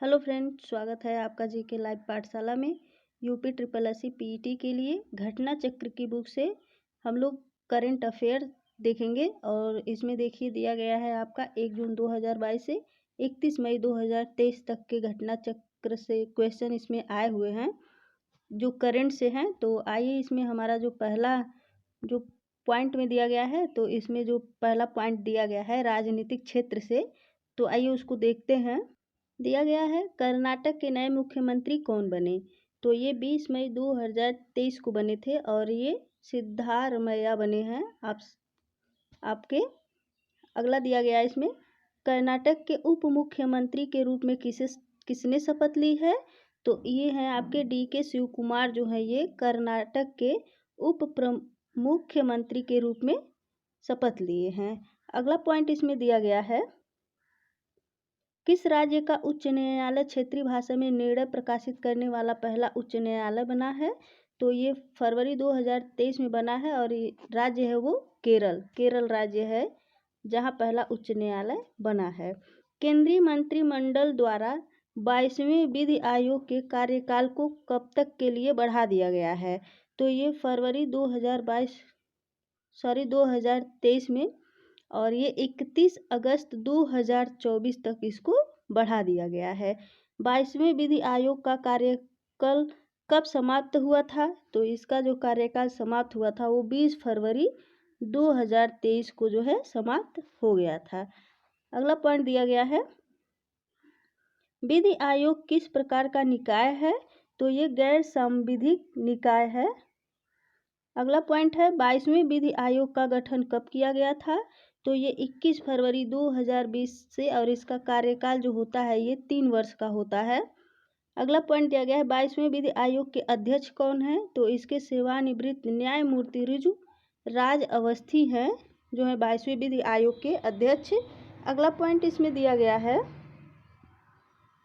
Hello friend, स्वागत है आपका जीके लाइव पाठशाला में। यूपी ट्रिपल एससी पीईटी के लिए घटना चक्र की बुक से हम लोग करंट अफेयर देखेंगे। और इसमें देखिए दिया गया है आपका 1 जून 2022 से 31 मई 2023 तक के घटना चक्र से क्वेश्चन इसमें आए हुए हैं जो करंट से हैं। तो आइए इसमें हमारा जो पहला जो पॉइंट में दिया गया है, तो इसमें जो पहला पॉइंट दिया गया है राजनीतिक क्षेत्र से, तो आइए उसको देखते हैं। दिया गया है कर्नाटक के नए मुख्यमंत्री कौन बने। तो ये 20 मई 2023 को बने थे और ये सिद्धारमैया बने हैं आपके। अगला दिया गया है इसमें कर्नाटक के उप मुख्यमंत्री के रूप में किसने शपथ ली है। तो ये हैं आपके DK शिव कुमार जो है ये कर्नाटक के उप मुख्यमंत्री के रूप में शपथ लिए हैं। अगला पॉइंट इसमें दिया गया है किस राज्य का उच्च न्यायालय क्षेत्रीय भाषा में निर्णय प्रकाशित करने वाला पहला उच्च न्यायालय बना है। तो ये फरवरी 2023 में बना है और ये राज्य है वो केरल राज्य है जहाँ पहला उच्च न्यायालय बना है। केंद्रीय मंत्रिमंडल द्वारा 22वें विधि आयोग के कार्यकाल को कब तक के लिए बढ़ा दिया गया है। तो ये फरवरी 2023 में और ये 31 अगस्त 2024 तक इसको बढ़ा दिया गया है। 22वें विधि आयोग का कार्यकाल कब समाप्त हुआ था। तो इसका जो कार्यकाल समाप्त हुआ था वो 20 फरवरी 2023 को जो है समाप्त हो गया था। अगला पॉइंट दिया गया है विधि आयोग किस प्रकार का निकाय है। तो ये गैर सांविधिक निकाय है। अगला पॉइंट है 22वें विधि आयोग का गठन कब किया गया था। तो ये 21 फरवरी 2020 से और इसका कार्यकाल जो होता है ये 3 वर्ष का होता है। अगला पॉइंट दिया गया है 22वें विधि आयोग के अध्यक्ष कौन है। तो इसके सेवानिवृत्त न्यायमूर्ति ऋजु राज अवस्थी हैं जो है 22वें विधि आयोग के अध्यक्ष। अगला पॉइंट इसमें दिया गया है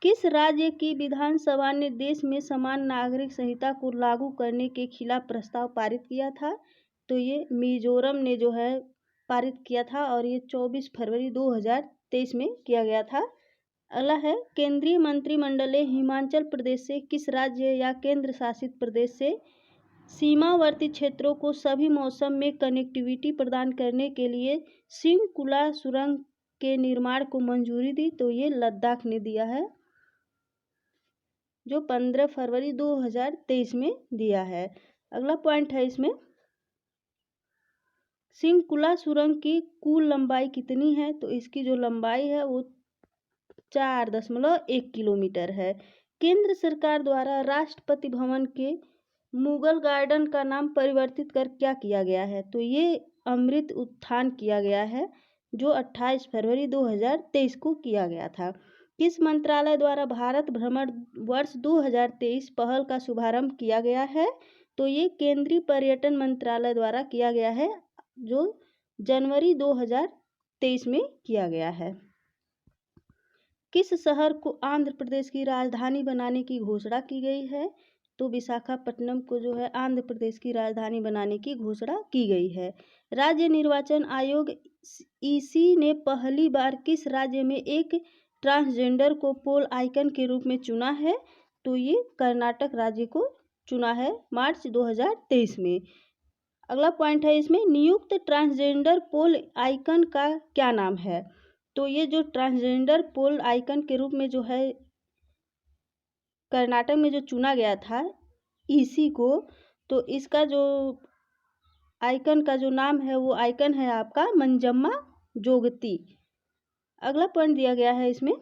किस राज्य की विधानसभा ने देश में समान नागरिक संहिता को लागू करने के खिलाफ प्रस्ताव पारित किया था। तो ये मिजोरम ने जो है पारित किया था और ये 24 फरवरी 2023 में किया गया था। अगला है केंद्रीय मंत्रिमंडल ने हिमाचल प्रदेश से किस राज्य या केंद्र शासित प्रदेश से सीमावर्ती क्षेत्रों को सभी मौसम में कनेक्टिविटी प्रदान करने के लिए सिंकुला सुरंग के निर्माण को मंजूरी दी। तो ये लद्दाख ने दिया है जो 15 फरवरी 2023 में दिया है। अगला पॉइंट है इसमें सिंकुला सुरंग की कुल लंबाई कितनी है। तो इसकी जो लंबाई है वो 4.1 किलोमीटर है। केंद्र सरकार द्वारा राष्ट्रपति भवन के मुगल गार्डन का नाम परिवर्तित कर क्या किया गया है। तो ये अमृत उत्थान किया गया है जो 28 फरवरी 2023 को किया गया था। किस मंत्रालय द्वारा भारत भ्रमण वर्ष 2023 पहल का शुभारंभ किया गया है। तो ये केंद्रीय पर्यटन मंत्रालय द्वारा किया गया है जो जनवरी 2023 में किया गया है। किस शहर को आंध्र प्रदेश की राजधानी बनाने की घोषणा की गई है। तो विशाखापट्टनम को जो है आंध्र प्रदेश की राजधानी बनाने की घोषणा की गई है। राज्य निर्वाचन आयोग EC ने पहली बार किस राज्य में एक ट्रांसजेंडर को पोल आइकन के रूप में चुना है। तो ये कर्नाटक राज्य को चुना है मार्च 2023 में। अगला पॉइंट है इसमें नियुक्त ट्रांसजेंडर पोल आइकन का क्या नाम है। तो ये जो ट्रांसजेंडर पोल आइकन के रूप में जो है कर्नाटक में जो चुना गया था EC को, तो इसका जो आइकन का जो नाम है वो आइकन है आपका मंजम्मा जोगती। अगला पॉइंट दिया गया है इसमें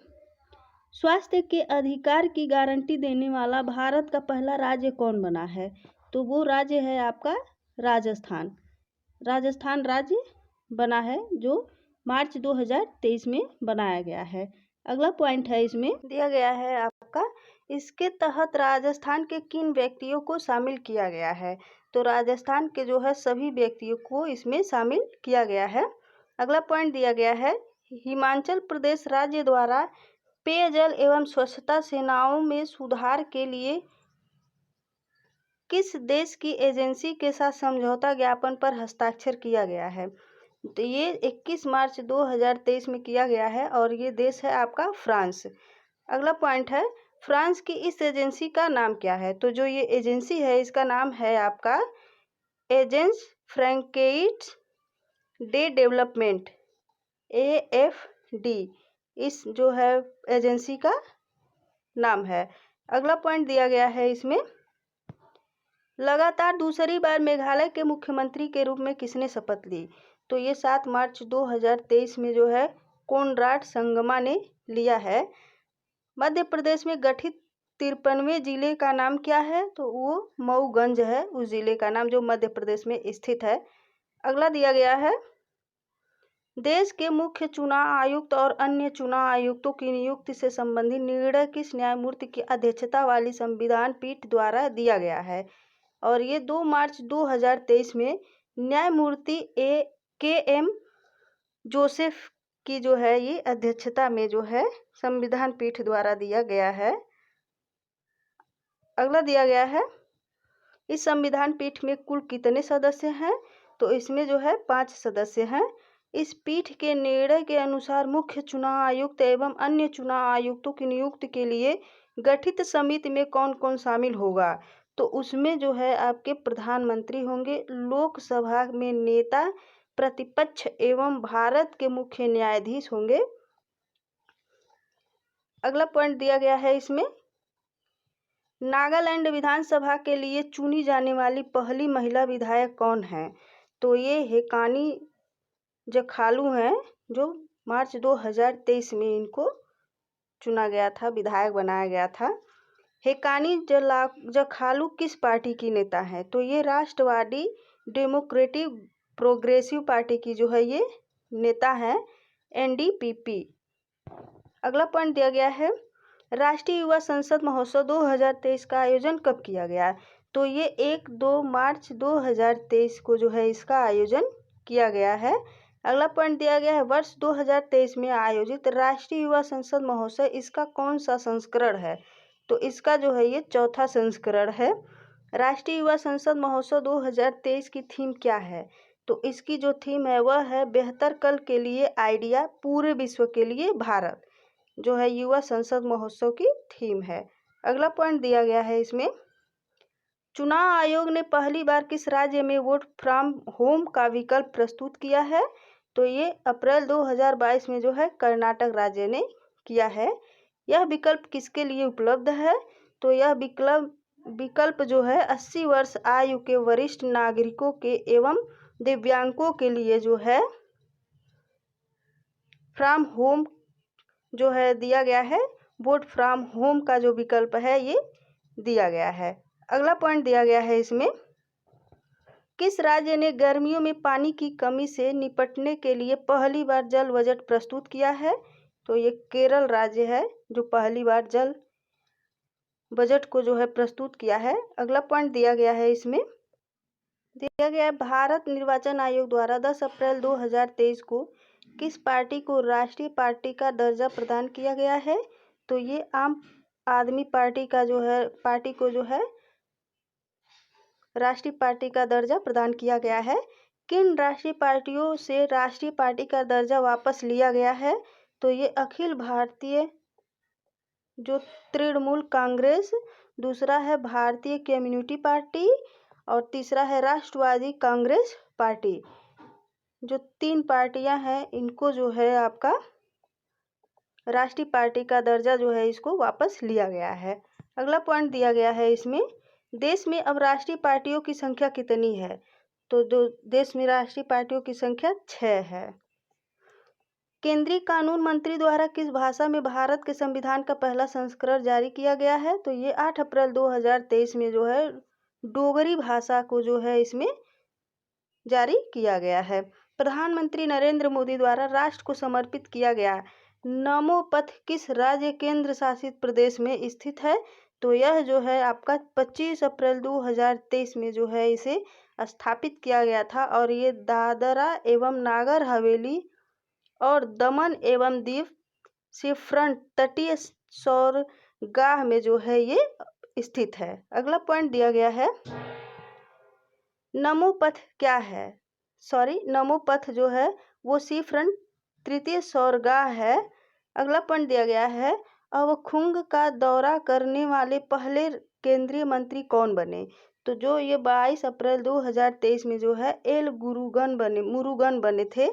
स्वास्थ्य के अधिकार की गारंटी देने वाला भारत का पहला राज्य कौन बना है। तो वो राज्य है आपका राजस्थान राज्य बना है जो मार्च 2023 में बनाया गया है। अगला पॉइंट है इसमें दिया गया है आपका इसके तहत राजस्थान के किन व्यक्तियों को शामिल किया गया है। तो राजस्थान के जो है सभी व्यक्तियों को इसमें शामिल किया गया है। अगला पॉइंट दिया गया है हिमाचल प्रदेश राज्य द्वारा पेयजल एवं स्वच्छता सेवाओं में सुधार के लिए किस देश की एजेंसी के साथ समझौता ज्ञापन पर हस्ताक्षर किया गया है। तो ये 21 मार्च 2023 में किया गया है और ये देश है आपका फ्रांस। अगला पॉइंट है, फ्रांस की इस एजेंसी का नाम क्या है? तो जो ये एजेंसी है इसका नाम है आपका एजेंस फ्रैंकेइट्स डे डेवलपमेंट, AFD, इस जो है एजेंसी का नाम है। अगला पॉइंट दिया गया है इसमें, लगातार दूसरी बार मेघालय के मुख्यमंत्री के रूप में किसने शपथ ली? तो ये 7 मार्च 2023 में जो है कोनराड संगमा ने लिया है। मध्य प्रदेश में गठित 53वें जिले का नाम क्या है? तो वो मऊगंज है उस जिले का नाम, जो मध्य प्रदेश में स्थित है। अगला दिया गया है, देश के मुख्य चुनाव आयुक्त और अन्य चुनाव आयुक्तों की नियुक्ति से संबंधित निर्णय किस न्यायमूर्ति की अध्यक्षता वाली संविधान पीठ द्वारा दिया गया है? और ये 2 मार्च 2023 में न्यायमूर्ति KM जोसेफ की जो है ये अध्यक्षता में जो है संविधान पीठ द्वारा दिया गया है। अगला दिया गया है, इस संविधान पीठ में कुल कितने सदस्य हैं? तो इसमें जो है 5 सदस्य हैं। इस पीठ के निर्णय के अनुसार मुख्य चुनाव आयुक्त एवं अन्य चुनाव आयुक्तों की नियुक्ति के लिए गठित समिति में कौन कौन शामिल होगा? तो उसमें जो है आपके प्रधानमंत्री होंगे, लोकसभा में नेता प्रतिपक्ष एवं भारत के मुख्य न्यायाधीश होंगे। अगला पॉइंट दिया गया है इसमें, नागालैंड विधानसभा के लिए चुनी जाने वाली पहली महिला विधायक कौन है? तो ये हेकानी जखालू हैं, जो मार्च 2023 में इनको चुना गया था, विधायक बनाया गया था। हेकानी जखालू किस पार्टी की नेता है? तो ये राष्ट्रवादी डेमोक्रेटिक प्रोग्रेसिव पार्टी की जो है ये नेता है, NDPP। अगला पॉइंट दिया गया है, राष्ट्रीय युवा संसद महोत्सव 2023 का आयोजन कब किया गया? तो ये 1-2 मार्च 2023 को जो है इसका आयोजन किया गया है। अगला पॉइंट दिया गया है, वर्ष 2023 में आयोजित राष्ट्रीय युवा संसद महोत्सव इसका कौन सा संस्करण है? तो इसका जो है ये 4था संस्करण है। राष्ट्रीय युवा संसद महोत्सव 2023 की थीम क्या है? तो इसकी जो थीम है वह है बेहतर कल के लिए आइडिया, पूरे विश्व के लिए भारत, जो है युवा संसद महोत्सव की थीम है। अगला पॉइंट दिया गया है इसमें, चुनाव आयोग ने पहली बार किस राज्य में वोट फ्रॉम होम का विकल्प प्रस्तुत किया है? तो ये अप्रैल 2022 में जो है कर्नाटक राज्य ने किया है। यह विकल्प किसके लिए उपलब्ध है? तो यह विकल्प जो है 80 वर्ष आयु के वरिष्ठ नागरिकों के एवं दिव्यांगों के लिए जो है फ्रॉम होम जो है दिया गया है, वोट फ्रॉम होम का जो विकल्प है ये दिया गया है। अगला पॉइंट दिया गया है इसमें, किस राज्य ने गर्मियों में पानी की कमी से निपटने के लिए पहली बार जल बजट प्रस्तुत किया है? तो ये केरल राज्य है जो पहली बार जल बजट को जो है प्रस्तुत किया है। अगला पॉइंट दिया गया है इसमें, दिया गया है भारत निर्वाचन आयोग द्वारा 10 अप्रैल 2023 को किस पार्टी को राष्ट्रीय पार्टी का दर्जा प्रदान किया गया है? तो ये आम आदमी पार्टी का जो है पार्टी को जो है राष्ट्रीय पार्टी का दर्जा प्रदान किया गया है। किन राष्ट्रीय पार्टियों से राष्ट्रीय पार्टी का दर्जा वापस लिया गया है? तो ये अखिल भारतीय जो तृणमूल कांग्रेस, दूसरा है भारतीय कम्युनिटी पार्टी और तीसरा है राष्ट्रवादी कांग्रेस पार्टी। जो 3 पार्टियां हैं इनको जो है आपका राष्ट्रीय पार्टी का दर्जा जो है इसको वापस लिया गया है। अगला पॉइंट दिया गया है इसमें, देश में अब राष्ट्रीय पार्टियों की संख्या कितनी है? तो जो देश में राष्ट्रीय पार्टियों की संख्या 6 है। केंद्रीय कानून मंत्री द्वारा किस भाषा में भारत के संविधान का पहला संस्करण जारी किया गया है? तो ये 8 अप्रैल 2023 में जो है डोगरी भाषा को जो है इसमें जारी किया गया है। प्रधानमंत्री नरेंद्र मोदी द्वारा राष्ट्र को समर्पित किया गया नमो पथ किस राज्य केंद्र शासित प्रदेश में स्थित है? तो यह जो है आपका 25 अप्रैल 2023 में जो है इसे स्थापित किया गया था और ये दादरा एवं नागर हवेली और दमन एवं दीव से फ्रंट तटीय सौरगाह में जो है ये स्थित है। अगला पॉइंट दिया गया है, नमो पथ क्या है? नमो पथ जो है वो सी फ्रंट तृतीय सौरगाह है। अगला पॉइंट दिया गया है, अवखुंग का दौरा करने वाले पहले केंद्रीय मंत्री कौन बने? तो जो ये 22 अप्रैल 2023 में जो है एल मुरुगन बने थे,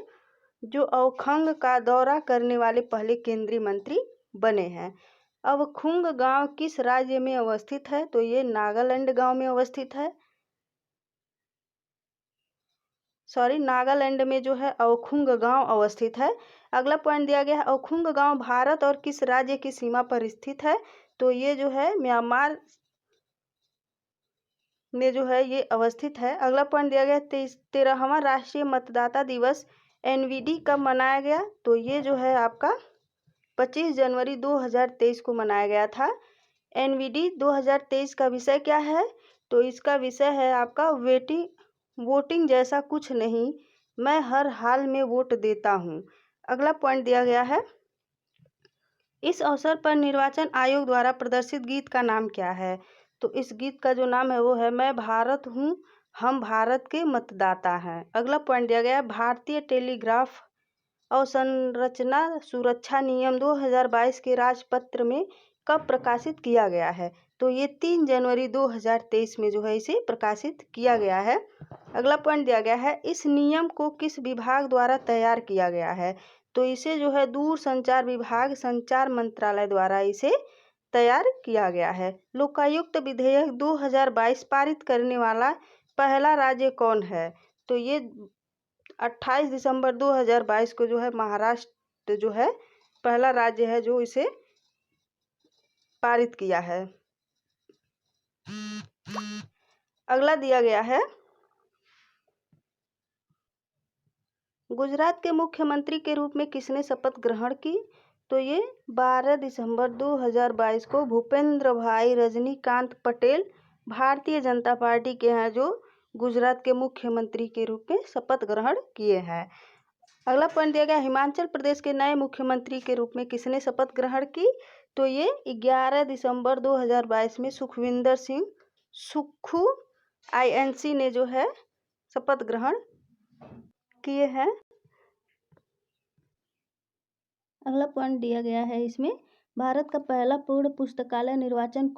जो अवखंग का दौरा करने वाले पहले केंद्रीय मंत्री बने हैं। अवखुंग गांव किस राज्य में अवस्थित है? तो ये नागालैंड गांव में अवस्थित है। नागालैंड में जो है अवखुंग गांव अवस्थित है। अगला पॉइंट दिया गया है, अवखुंग गांव भारत और किस राज्य की सीमा पर स्थित है? तो ये जो है म्यांमार में जो है ये अवस्थित है। अगला पॉइंट दिया गया 13वां राष्ट्रीय मतदाता दिवस एनवीडी कब मनाया गया? तो ये जो है आपका 25 जनवरी 2023 को मनाया गया था। एनवीडी 2023 का विषय क्या है? तो इसका विषय है आपका वोटिंग जैसा कुछ नहीं, मैं हर हाल में वोट देता हूँ। अगला पॉइंट दिया गया है, इस अवसर पर निर्वाचन आयोग द्वारा प्रदर्शित गीत का नाम क्या है? तो इस गीत का जो नाम है वो है मैं भारत हूँ, हम भारत के मतदाता हैं। अगला पॉइंट दिया गया है, भारतीय टेलीग्राफ अवसंरचना सुरक्षा नियम 2022 के राजपत्र में कब प्रकाशित किया गया है? तो ये 3 जनवरी 2023 में जो है इसे प्रकाशित किया गया है। अगला पॉइंट दिया गया है, इस नियम को किस विभाग द्वारा तैयार किया गया है? तो इसे जो है दूर संचार विभाग, संचार मंत्रालय द्वारा इसे तैयार किया गया है। लोकायुक्त विधेयक 2022 पारित करने वाला पहला राज्य कौन है? तो ये 28 दिसंबर 2022 को जो है महाराष्ट्र जो है पहला राज्य है जो इसे पारित किया है। अगला दिया गया है, गुजरात के मुख्यमंत्री के रूप में किसने शपथ ग्रहण की? तो ये 12 दिसंबर 2022 को भूपेंद्र भाई रजनीकांत पटेल भारतीय जनता पार्टी के हैं जो गुजरात के मुख्यमंत्री के रूप में शपथ ग्रहण किए हैं। अगला पॉइंट दिया गया, हिमाचल प्रदेश के नए मुख्यमंत्री के रूप में किसने शपथ ग्रहण की? तो ये 11 दिसंबर 2022 में सुखविंदर सिंह सुक्खू INC ने जो है शपथ ग्रहण किए हैं। अगला पॉइंट दिया गया है इसमें, भारत का पहला पूर्ण पुस्तकालय निर्वाचन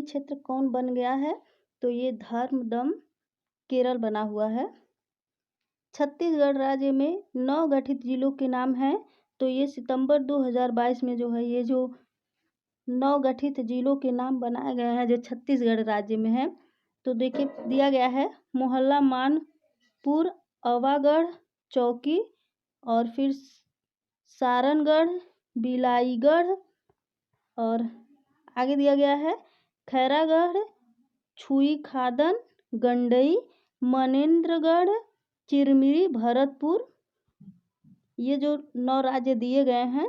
क्षेत्र कौन बन गया है? तो ये धर्मदम केरल बना हुआ है। छत्तीसगढ़ राज्य में 9 गठित जिलों के नाम हैं। तो ये सितंबर 2022 में जो है ये जो 9 गठित जिलों के नाम बनाए गए हैं जो छत्तीसगढ़ राज्य में है। तो देखिए दिया गया है, मोहल्ला मानपुर, अवागढ़, चौकी और फिर सारनगढ़, बिलाईगढ़ और आगे दिया गया है खैरागढ़, छुईखादन, गंडई, मनेन्द्रगढ़, चिरमिरी, भरतपुर। ये जो 9 राज्य दिए गए हैं,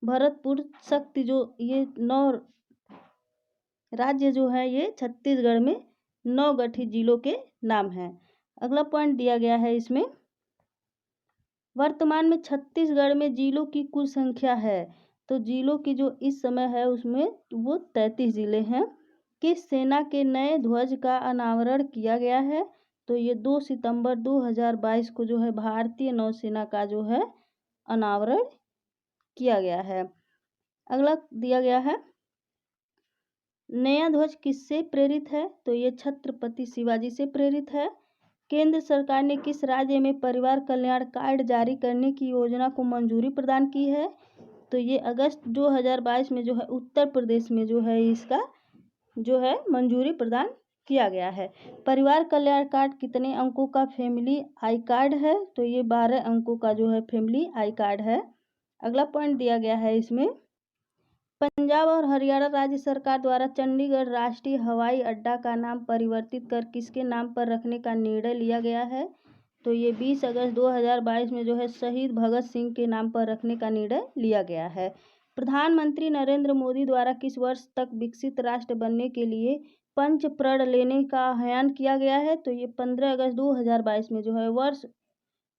भरतपुर, शक्ति, जो ये 9 राज्य जो है ये छत्तीसगढ़ में 9 गठित जिलों के नाम हैं। अगला पॉइंट दिया गया है इसमें, वर्तमान में छत्तीसगढ़ में जिलों की कुल संख्या है। तो जिलों की जो इस समय है उसमें वो 33 जिले हैं। किस सेना के नए ध्वज का अनावरण किया गया है? तो ये 2 सितंबर 2022 को जो है भारतीय नौसेना का जो है अनावरण किया गया है। अगला दिया गया है, नया ध्वज किससे प्रेरित है? तो ये छत्रपति शिवाजी से प्रेरित है। केंद्र सरकार ने किस राज्य में परिवार कल्याण कार्ड जारी करने की योजना को मंजूरी प्रदान की है? तो ये अगस्त 2022 में जो है उत्तर प्रदेश में जो है इसका जो है मंजूरी प्रदान किया गया है। परिवार कल्याण कार्ड कितने अंकों का फैमिली आई कार्ड है? तो ये 12 अंकों का जो है फैमिली आई कार्ड है। अगला पॉइंट दिया गया है इसमें, पंजाब और हरियाणा राज्य सरकार द्वारा चंडीगढ़ राष्ट्रीय हवाई अड्डा का नाम परिवर्तित कर किसके नाम पर रखने का निर्णय लिया गया है? तो ये 20 अगस्त 2022 में जो है शहीद भगत सिंह के नाम पर रखने का निर्णय लिया गया है। प्रधानमंत्री नरेंद्र मोदी द्वारा किस वर्ष तक विकसित राष्ट्र बनने के लिए पंच प्रण लेने का आह्वान किया गया है? तो ये 15 अगस्त 2022 में जो है वर्ष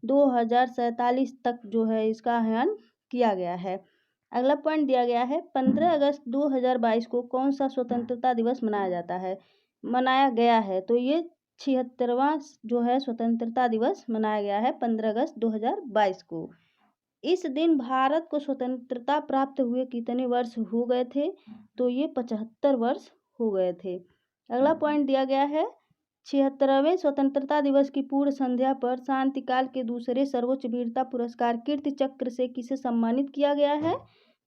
2047 तक जो है इसका आह्वान किया गया है। अगला पॉइंट दिया गया है, 15 अगस्त 2022 को कौन सा स्वतंत्रता दिवस मनाया गया है? तो ये 76वां जो है स्वतंत्रता दिवस मनाया गया है 15 अगस्त 2022 को। इस दिन भारत को स्वतंत्रता प्राप्त हुए कितने वर्ष हो गए थे? तो ये 75 वर्ष हो गए थे। अगला पॉइंट दिया गया है 76वें स्वतंत्रता दिवस की पूर्व संध्या पर शांतिकाल के दूसरे सर्वोच्च वीरता पुरस्कार कीर्ति चक्र से किसे सम्मानित किया गया है?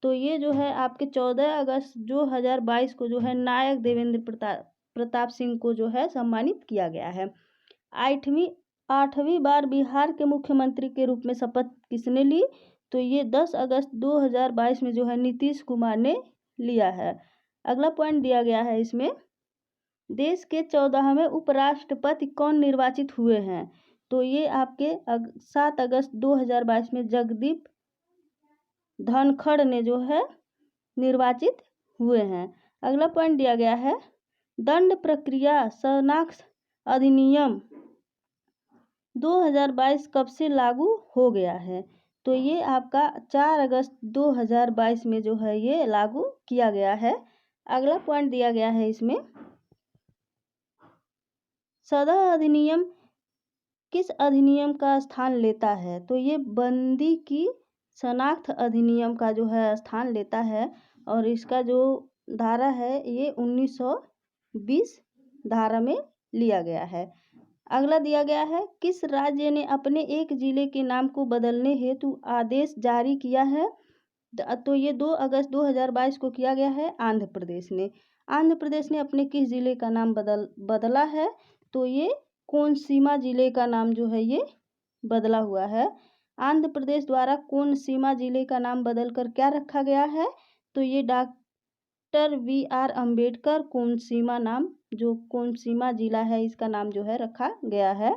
तो ये जो है आपके 14 अगस्त 2022 को जो है नायक देवेंद्र प्रताप सिंह को जो है सम्मानित किया गया है। आठवीं बार बिहार के मुख्यमंत्री के रूप में शपथ किसने ली? तो ये 10 अगस्त 2022 में जो है नीतीश कुमार ने लिया है। अगला पॉइंट दिया गया है इसमें देश के 14वें उपराष्ट्रपति कौन निर्वाचित हुए हैं? तो ये आपके 7 अगस्त 2022 में जगदीप धनखड़ ने जो है निर्वाचित हुए हैं। अगला पॉइंट दिया गया है दंड प्रक्रिया शनाख्त अधिनियम 2022 कब से लागू हो गया है? तो ये आपका 4 अगस्त 2022 में जो है ये लागू किया गया है। अगला पॉइंट दिया गया है इसमें सदर अधिनियम किस अधिनियम का स्थान लेता है? तो ये बंदी की शनाख्त अधिनियम का जो है स्थान लेता है और इसका जो धारा है ये 1920 धारा में लिया गया है। अगला दिया गया है किस राज्य ने अपने एक जिले के नाम को बदलने हेतु आदेश जारी किया है? तो ये 2 अगस्त 2022 को किया गया है आंध्र प्रदेश ने। आंध्र प्रदेश ने अपने किस जिले का नाम बदला है? तो ये कोनसीमा जिले का नाम जो है ये बदला हुआ है। आंध्र प्रदेश द्वारा कोनसीमा जिले का नाम बदलकर क्या रखा गया है? तो ये डॉक्टर BR अम्बेडकर कोनसीमा नाम जो कोनसीमा जिला है इसका नाम जो है रखा गया है।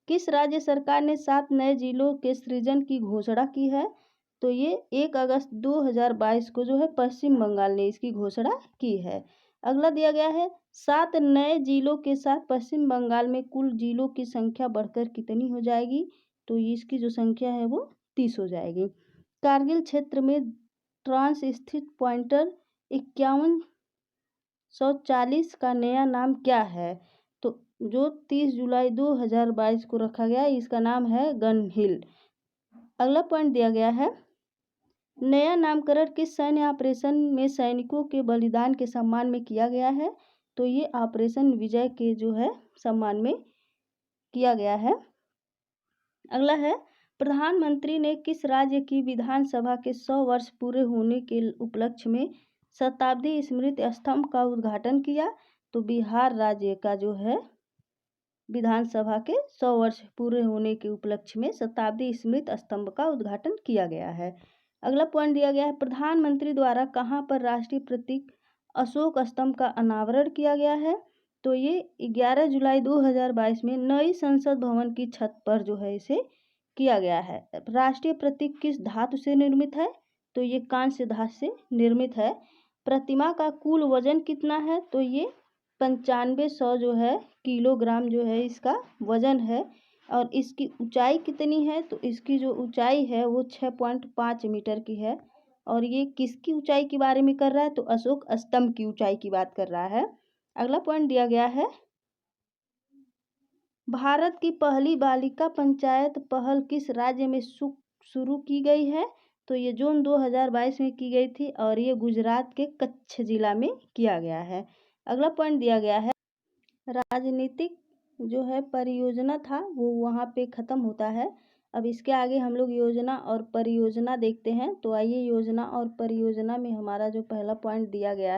किस राज्य सरकार ने 7 नए जिलों के सृजन की घोषणा की है? तो ये 1 अगस्त 2022 को जो है पश्चिम बंगाल ने इसकी घोषणा की है। अगला दिया गया है 7 नए जिलों के साथ पश्चिम बंगाल में कुल जिलों की संख्या बढ़कर कितनी हो जाएगी? तो इसकी जो संख्या है वो 30 हो जाएगी। कारगिल क्षेत्र में ट्रांस स्थित पॉइंटर 5140 का नया नाम क्या है? तो जो 30 जुलाई 2022 को रखा गया इसका नाम है गन हिल। अगला पॉइंट दिया गया है नया नामकरण किस सैन्य ऑपरेशन में सैनिकों के बलिदान के सम्मान में किया गया है? तो ये ऑपरेशन विजय के जो है सम्मान में किया गया है। अगला है प्रधानमंत्री ने किस राज्य की विधानसभा के 100 वर्ष पूरे होने के उपलक्ष्य में शताब्दी स्मृति स्तंभ का उद्घाटन किया? तो बिहार राज्य का जो है विधानसभा के 100 वर्ष पूरे होने के उपलक्ष्य में शताब्दी स्मृति स्तंभ का उद्घाटन किया गया है। अगला पॉइंट दिया गया है प्रधानमंत्री द्वारा कहाँ पर राष्ट्रीय प्रतीक अशोक स्तंभ का अनावरण किया गया है? तो ये 11 जुलाई 2022 में नई संसद भवन की छत पर जो है इसे किया गया है। राष्ट्रीय प्रतीक किस धातु से निर्मित है? तो ये कांस्य धातु से निर्मित है। प्रतिमा का कुल वजन कितना है? तो ये 9500 जो है किलोग्राम जो है इसका वजन है और इसकी ऊंचाई कितनी है? तो इसकी जो ऊंचाई है वो 6.5 मीटर की है। और ये किसकी ऊंचाई के बारे में कर रहा है? तो अशोक स्तंभ की ऊंचाई की बात कर रहा है। अगला पॉइंट दिया गया है भारत की पहली बालिका पंचायत पहल किस राज्य में शुरू की गई है? तो ये जून 2022 में की गई थी और ये गुजरात के कच्छ जिला में किया गया है। अगला पॉइंट दिया गया है राजनीतिक जो है परियोजना था वो वहाँ पे ख़त्म होता है। अब इसके आगे हम लोग योजना और परियोजना देखते हैं। तो आइए योजना और परियोजना में हमारा जो पहला पॉइंट दिया गया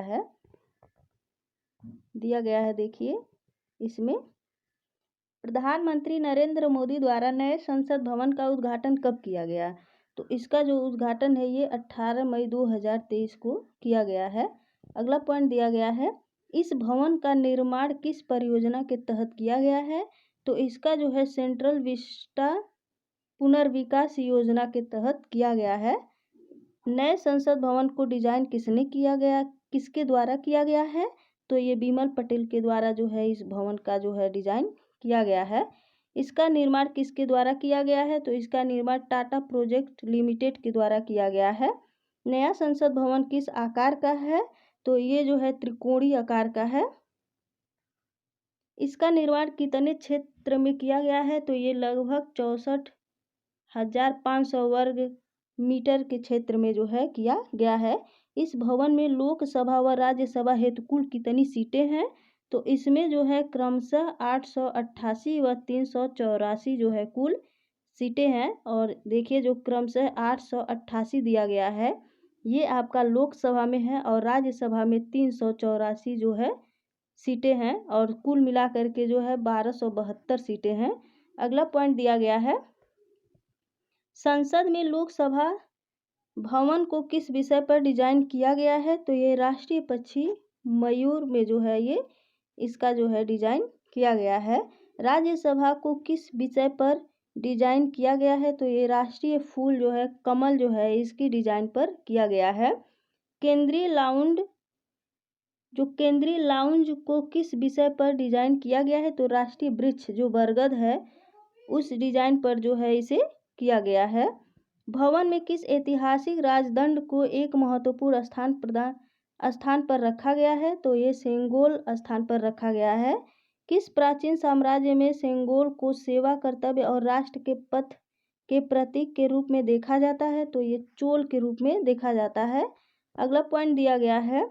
है देखिए इसमें प्रधानमंत्री नरेंद्र मोदी द्वारा नए संसद भवन का उद्घाटन कब किया गया? तो इसका जो उद्घाटन है ये 18 मई 2023 को किया गया है। अगला पॉइंट दिया गया है इस भवन का निर्माण किस परियोजना के तहत किया गया है? तो इसका जो है सेंट्रल विस्टा पुनर्विकास योजना के तहत किया गया है। नए संसद भवन को डिजाइन किसके द्वारा किया गया है? तो ये बिमल पटेल के द्वारा जो है इस भवन का जो है डिजाइन किया गया है। इसका निर्माण किसके द्वारा किया गया है? तो इसका निर्माण टाटा प्रोजेक्ट लिमिटेड के द्वारा किया गया है। नया संसद भवन किस आकार का है? तो ये जो है त्रिकोणीय आकार का है। इसका निर्माण कितने क्षेत्र में किया गया है? तो ये लगभग 64,500 वर्ग मीटर के क्षेत्र में जो है किया गया है। इस भवन में लोकसभा व राज्यसभा हेतु कुल कितनी सीटें हैं? तो इसमें जो है क्रमशः 888 व 384 जो है कुल सीटें हैं। और देखिए जो क्रमशः 888 दिया गया है ये आपका लोकसभा में है और राज्यसभा में 384 जो है सीटें हैं और कुल मिलाकर के जो है 1272 सीटें हैं। अगला पॉइंट दिया गया है, संसद में लोकसभा भवन को किस विषय पर डिजाइन किया गया है? तो ये राष्ट्रीय पक्षी मयूर में जो है ये इसका जो है डिजाइन किया गया है। राज्यसभा को किस विषय पर डिजाइन किया गया है? तो ये राष्ट्रीय फूल जो है कमल जो है इसकी डिजाइन पर किया गया है। केंद्रीय लाउंज को किस विषय पर डिजाइन किया गया है? तो राष्ट्रीय वृक्ष जो बरगद है उस डिजाइन पर जो है इसे किया गया है। भवन में किस ऐतिहासिक राजदंड को एक महत्वपूर्ण स्थान पर रखा गया है? तो ये सेंगोल स्थान पर रखा गया है। किस प्राचीन साम्राज्य में सेंगोल को सेवा कर्तव्य और राष्ट्र के पथ के प्रतीक के रूप में देखा जाता है? तो ये चोल के रूप में देखा जाता है। अगला पॉइंट दिया गया है,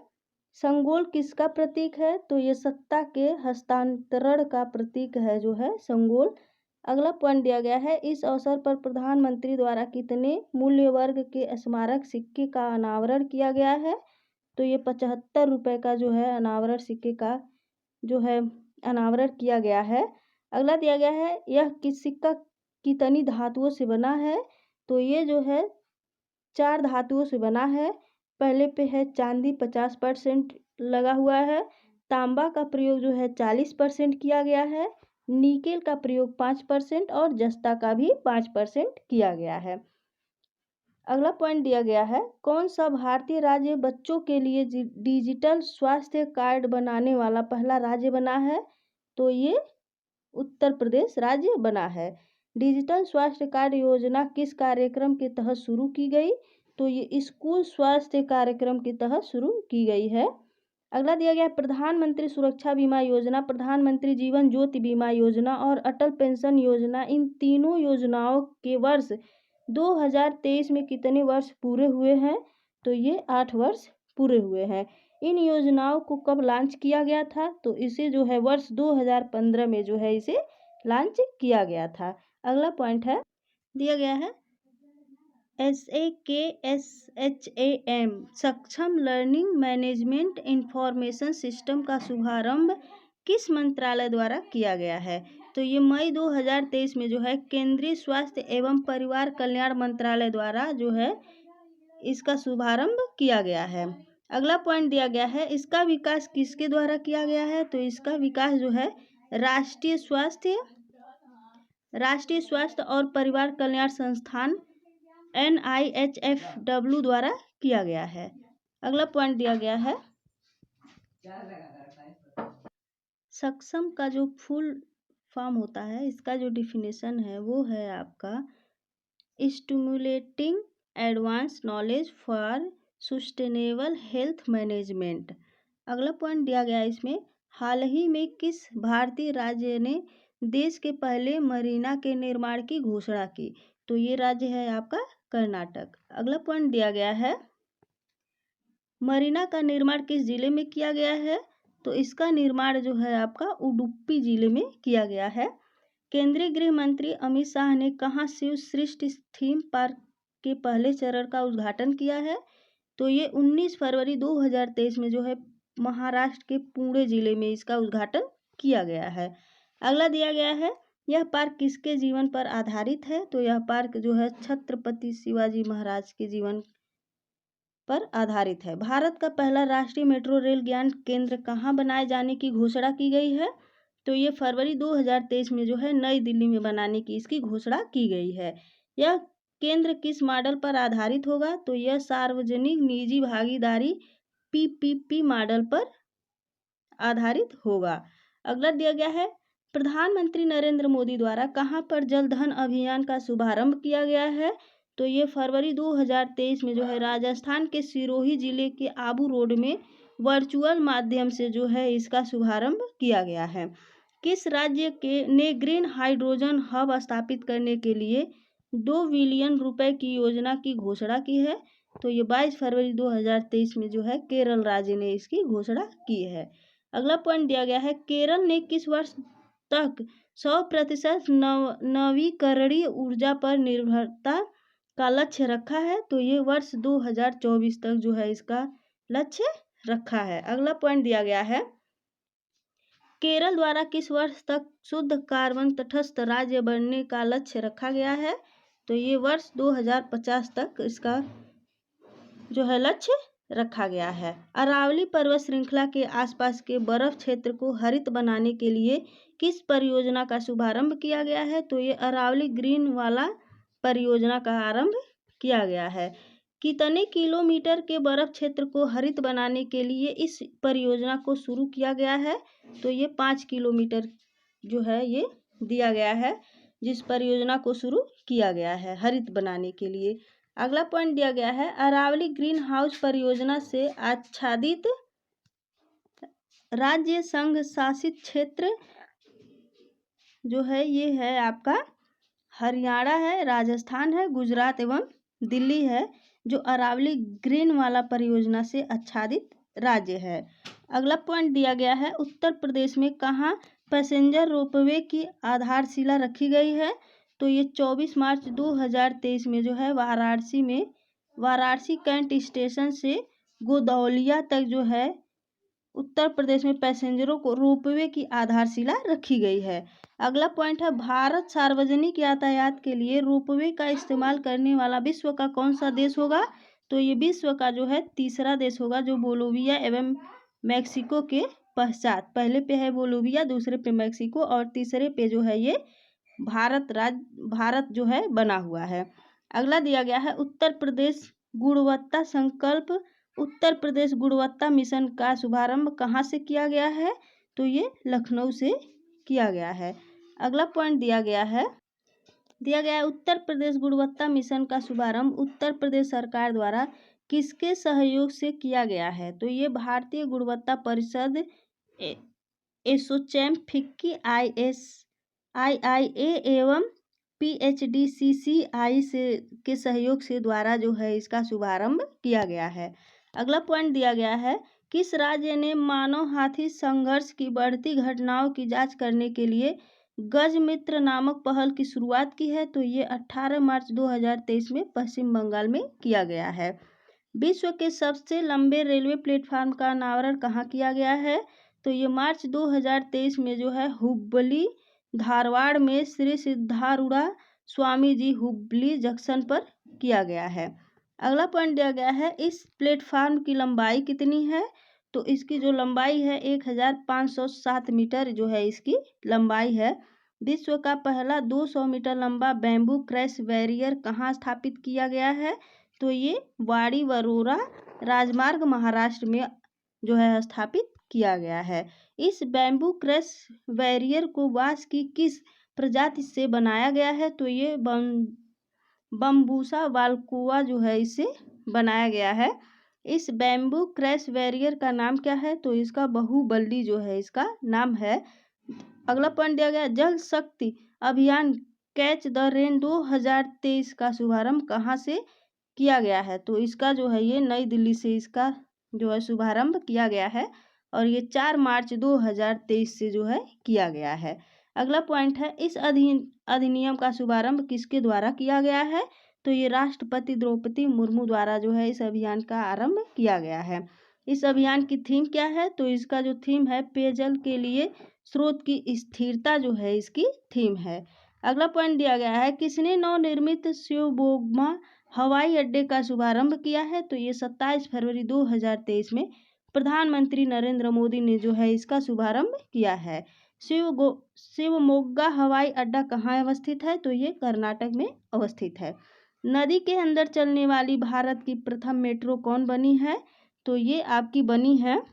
संगोल किसका प्रतीक है? तो ये सत्ता के हस्तांतरण का प्रतीक है जो है संगोल। अगला पॉइंट दिया गया है, इस अवसर पर प्रधानमंत्री द्वारा कितने मूल्य वर्ग के स्मारक सिक्के का अनावरण किया गया है? तो ये 75 रुपये का जो है अनावरण सिक्के का जो है अनावरण किया गया है। अगला दिया गया है, यह किस सिक्का कितनी धातुओं से बना है? तो ये जो है 4 धातुओं से बना है। पहले पे है चांदी 50% लगा हुआ है, तांबा का प्रयोग जो है 40% किया गया है, निकेल का प्रयोग 5% और जस्ता का भी 5% किया गया है। अगला पॉइंट दिया गया है, कौन सा भारतीय राज्य बच्चों के लिए डिजिटल स्वास्थ्य कार्ड बनाने वाला पहला राज्य बना है? तो ये उत्तर प्रदेश राज्य बना है। डिजिटल स्वास्थ्य कार्ड योजना किस कार्यक्रम के तहत शुरू की गई? तो ये स्कूल स्वास्थ्य कार्यक्रम के तहत शुरू की गई है। अगला दिया गया है, प्रधानमंत्री सुरक्षा बीमा योजना, प्रधानमंत्री जीवन ज्योति बीमा योजना और अटल पेंशन योजना, इन तीनों योजनाओं के वर्ष 2023 में कितने वर्ष पूरे हुए हैं? तो ये 8 वर्ष पूरे हुए हैं। इन योजनाओं को कब लॉन्च किया गया था? तो इसे जो है वर्ष 2015 में जो है इसे लॉन्च किया गया था। अगला पॉइंट है दिया गया है, SAKSHAM सक्षम लर्निंग मैनेजमेंट इंफॉर्मेशन सिस्टम का शुभारंभ किस मंत्रालय द्वारा किया गया है? तो ये मई 2023 में जो है केंद्रीय स्वास्थ्य एवं परिवार कल्याण मंत्रालय द्वारा जो है इसका शुभारंभ किया गया है। अगला पॉइंट दिया गया है, इसका विकास किसके द्वारा किया गया है? तो इसका विकास जो है राष्ट्रीय स्वास्थ्य और परिवार कल्याण संस्थान NIHFW द्वारा किया गया है। अगला पॉइंट दिया गया है, सक्षम का जो फुल फॉर्म होता है इसका जो डिफिनेशन है वो है आपका stimulating advance knowledge for sustainable health management. अगला पॉइंट दिया गया है इसमें, हाल ही में किस भारतीय राज्य ने देश के पहले मरीना के निर्माण की घोषणा की? तो ये राज्य है आपका कर्नाटक। अगला पॉइंट दिया गया है, मरीना का निर्माण किस जिले में किया गया है? तो इसका निर्माण जो है आपका उडुपी जिले में किया गया है। केंद्रीय गृह मंत्री अमित शाह ने कहाँ शिव सृष्टि थीम पार्क के पहले चरण का उद्घाटन किया है? तो ये 19 फरवरी 2023 में जो है महाराष्ट्र के पुणे जिले में इसका उद्घाटन किया गया है। अगला दिया गया है, यह पार्क किसके जीवन पर आधारित है? तो यह पार्क जो है छत्रपति शिवाजी महाराज के जीवन पर आधारित है। भारत का पहला राष्ट्रीय मेट्रो रेल ज्ञान केंद्र कहाँ बनाए जाने की घोषणा की गई है? तो ये फरवरी 2023 में जो है नई दिल्ली में बनाने की इसकी घोषणा की गई है। यह केंद्र किस मॉडल पर आधारित होगा? तो यह सार्वजनिक निजी भागीदारी PPP मॉडल पर आधारित होगा। अगला दिया गया है, प्रधानमंत्री नरेंद्र मोदी द्वारा कहाँ पर जल धन अभियान का शुभारंभ किया गया है? तो ये फरवरी 2023 में जो है राजस्थान के सिरोही जिले के आबू रोड में वर्चुअल माध्यम से जो है इसका शुभारंभ किया गया है। किस राज्य ने ग्रीन हाइड्रोजन हब स्थापित करने के लिए 2 बिलियन रुपए की योजना की घोषणा की है। तो ये 22 फरवरी 2023 में जो है केरल राज्य ने इसकी घोषणा की है। अगला पॉइंट दिया गया है, केरल ने किस वर्ष तक 100% नवीकरणीय ऊर्जा पर निर्भरता का लक्ष्य रखा है? तो ये वर्ष 2024 तक जो है इसका लक्ष्य रखा है। अगला पॉइंट दिया गया है, केरल द्वारा किस वर्ष तक शुद्ध कार्बन तटस्थ राज्य बनने का लक्ष्य रखा गया है? तो ये वर्ष 2050 तक इसका जो है लक्ष्य रखा गया है। अरावली पर्वत श्रृंखला के आसपास के बर्फ क्षेत्र को हरित बनाने के लिए किस परियोजना का शुभारंभ किया गया है? तो ये अरावली ग्रीन वाला परियोजना का आरंभ किया गया है। कितने किलोमीटर के बर्फ क्षेत्र को हरित बनाने के लिए इस परियोजना को शुरू किया गया है? तो ये 5 किलोमीटर जो है ये दिया गया है, जिस परियोजना को शुरू किया गया है हरित बनाने के लिए। अगला पॉइंट दिया गया है, अरावली ग्रीन हाउस परियोजना से आच्छादित राज्य संघ शासित क्षेत्र जो है ये है आपका हरियाणा है, राजस्थान है, गुजरात एवं दिल्ली है, जो अरावली ग्रीन वाला परियोजना से आच्छादित राज्य है। अगला पॉइंट दिया गया है, उत्तर प्रदेश में कहाँ पैसेंजर रोपवे की आधारशिला रखी गई है? तो ये 24 मार्च 2023 में जो है वाराणसी कैंट स्टेशन से गोदौलिया तक जो है उत्तर प्रदेश में पैसेंजरों को रोपवे की आधारशिला रखी गई है। अगला पॉइंट है, भारत सार्वजनिक यातायात के लिए रोपवे का इस्तेमाल करने वाला विश्व का कौन सा देश होगा? तो ये विश्व का जो है तीसरा देश होगा, जो बोलोविया एवं मैक्सिको के पश्चात। पहले पे है बोलोविया, दूसरे पे मैक्सिको और तीसरे पे जो है ये भारत जो है बना हुआ है। अगला दिया गया है, उत्तर प्रदेश गुणवत्ता मिशन का शुभारंभ कहाँ से किया गया है? तो ये लखनऊ से किया गया है। अगला पॉइंट दिया गया है उत्तर प्रदेश गुणवत्ता मिशन का शुभारंभ उत्तर प्रदेश सरकार द्वारा किसके सहयोग से किया गया है? तो ये भारतीय गुणवत्ता परिषद एसोचैम, फिक्की, IIA एवं PHDCCI के सहयोग से द्वारा जो है इसका शुभारंभ किया गया है। अगला पॉइंट दिया गया है, किस राज्य ने मानव हाथी संघर्ष की बढ़ती घटनाओं की जांच करने के लिए गज मित्र नामक पहल की शुरुआत की है? तो ये 18 मार्च 2023 में पश्चिम बंगाल में किया गया है। विश्व के सबसे लंबे रेलवे प्लेटफार्म का अनावरण कहाँ किया गया है? तो ये मार्च 2023 में जो है हुबली धारवाड़ में श्री सिद्धारूढ़ा स्वामी जी हुबली जंक्शन पर किया गया है। अगला पॉइंट दिया गया है, इस प्लेटफार्म की लंबाई कितनी है? तो इसकी जो लंबाई है 1507 मीटर जो है इसकी लंबाई है। विश्व का पहला 200 मीटर लंबा बैम्बू क्रैश बैरियर कहाँ स्थापित किया गया है? तो ये वाड़ी वरोरा राजमार्ग महाराष्ट्र में जो है स्थापित किया गया है। इस बैम्बू क्रैश बैरियर को बांस की किस प्रजाति से बनाया गया है? तो ये बम्बूसा वाल्कोवा जो है इसे बनाया गया है। इस बैम्बू क्रैश बैरियर का नाम क्या है? तो इसका बाहुबली जो है इसका नाम है। अगला पॉइंट दिया गया, जल शक्ति अभियान कैच द रेन 2023 का शुभारंभ कहाँ से किया गया है? तो इसका जो है ये नई दिल्ली से इसका जो है शुभारंभ किया गया है और ये 4 मार्च 2023 से जो है किया गया है। अगला पॉइंट है, इस अधिनियम का शुभारंभ किसके द्वारा किया गया है? तो ये राष्ट्रपति द्रौपदी मुर्मू द्वारा जो है इस अभियान का आरंभ किया गया है। इस अभियान की थीम क्या है? तो इसका जो थीम है पेयजल के लिए स्रोत की स्थिरता जो है इसकी थीम है। अगला पॉइंट दिया गया है, किसने नवनिर्मित शिवमोग्गा हवाई अड्डे का शुभारंभ किया है? तो ये 27 फरवरी 2023 में प्रधानमंत्री नरेंद्र मोदी ने जो है इसका शुभारंभ किया है। शिवमोग्गा हवाई अड्डा कहाँ अवस्थित है? तो ये कर्नाटक में अवस्थित है। नदी के अंदर चलने वाली भारत की प्रथम मेट्रो कौन बनी है? तो ये आपकी बनी है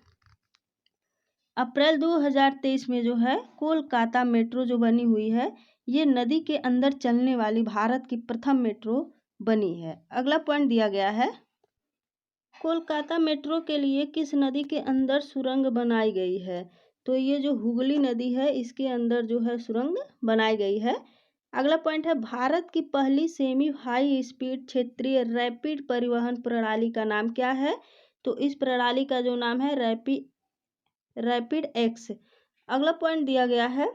अप्रैल 2023 में जो है कोलकाता मेट्रो जो बनी हुई है, ये नदी के अंदर चलने वाली भारत की प्रथम मेट्रो बनी है। अगला पॉइंट दिया गया है, कोलकाता मेट्रो के लिए किस नदी के अंदर सुरंग बनाई गई है? तो ये जो हुगली नदी है इसके अंदर जो है सुरंग बनाई गई है। अगला पॉइंट है भारत की पहली सेमी हाई स्पीड क्षेत्रीय रैपिड परिवहन प्रणाली का नाम क्या है? तो इस प्रणाली का जो नाम है रैपिड एक्स। अगला पॉइंट दिया गया है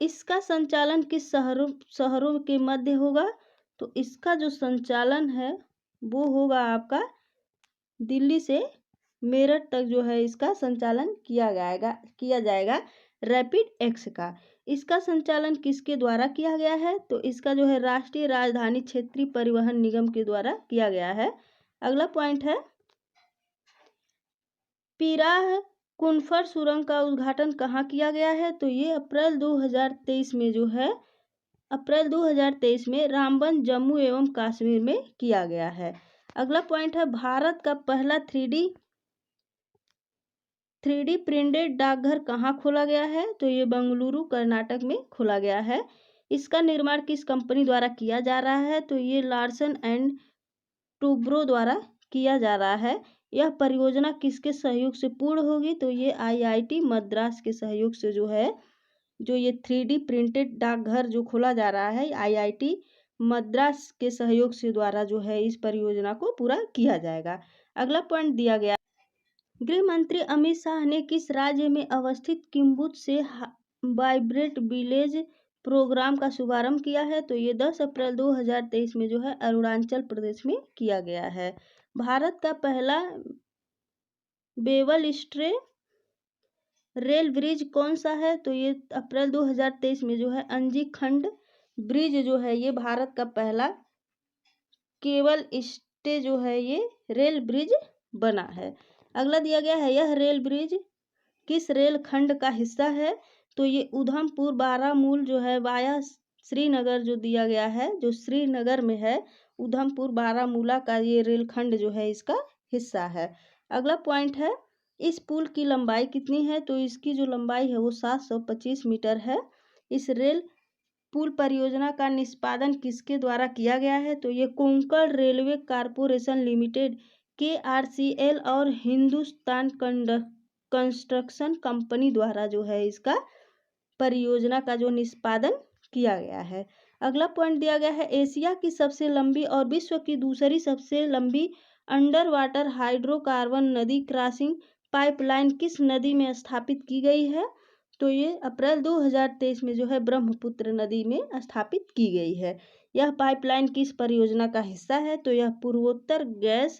इसका संचालन किस शहरों के मध्य होगा? तो इसका जो संचालन है वो होगा आपका दिल्ली से मेरठ तक जो है इसका संचालन किया जाएगा रैपिड एक्स का। इसका संचालन किसके द्वारा किया गया है? तो इसका जो है राष्ट्रीय राजधानी क्षेत्रीय परिवहन निगम के द्वारा किया गया है। अगला पॉइंट है पिराह कुनफर सुरंग का उद्घाटन कहाँ किया गया है? तो ये अप्रैल 2023 में जो है अप्रैल 2023 में रामबन जम्मू एवं कश्मीर में किया गया है। अगला पॉइंट है भारत का पहला 3D प्रिंटेड डाकघर कहाँ खोला गया है? तो ये बेंगलुरु कर्नाटक में खोला गया है। इसका निर्माण किस कंपनी द्वारा किया जा रहा है? तो ये लार्सन एंड टूब्रो द्वारा किया जा रहा है। यह परियोजना किसके सहयोग से पूर्ण होगी? तो ये IIT मद्रास के सहयोग से जो है जो ये 3D प्रिंटेड डाकघर जो खोला जा रहा है IIT मद्रास के सहयोग से द्वारा जो है इस परियोजना को पूरा किया जाएगा। अगला पॉइंट दिया गया गृह मंत्री अमित शाह ने किस राज्य में अवस्थित किम्बुत्स से वाइब्रेंट विलेज प्रोग्राम का शुभारंभ किया है? तो ये 10 अप्रैल 2023 में जो है अरुणाचल प्रदेश में किया गया है। भारत का पहला बेवल स्ट्रे रेल ब्रिज कौन सा है? तो ये अप्रैल 2023 में जो है अंजी खंड ब्रिज जो है ये भारत का पहला केबल स्टे जो है ये रेल ब्रिज बना है। अगला दिया गया है यह रेल ब्रिज किस रेल खंड का हिस्सा है? तो ये उधमपुर बारामूल जो है वाया श्रीनगर जो दिया गया है जो श्रीनगर में है उधमपुर बारामूला का ये रेल खंड जो है इसका हिस्सा है। अगला पॉइंट है इस पुल की लंबाई कितनी है? तो इसकी जो लंबाई है वो 725 मीटर है। इस रेल पुल परियोजना का निष्पादन किसके द्वारा किया गया है? तो ये Konkan railway corporation limited KRCL और हिंदुस्तान कंस्ट्रक्शन कंपनी द्वारा जो है इसका परियोजना का जो निष्पादन किया गया है। अगला पॉइंट दिया गया है एशिया की सबसे लंबी और विश्व की दूसरी सबसे लंबी अंडर वाटर हाइड्रोकार्बन नदी क्रॉसिंग पाइपलाइन किस नदी में स्थापित की गई है? तो ये अप्रैल 2023 में जो है ब्रह्मपुत्र नदी में स्थापित की गई है। यह पाइपलाइन किस परियोजना का हिस्सा है? तो यह पूर्वोत्तर गैस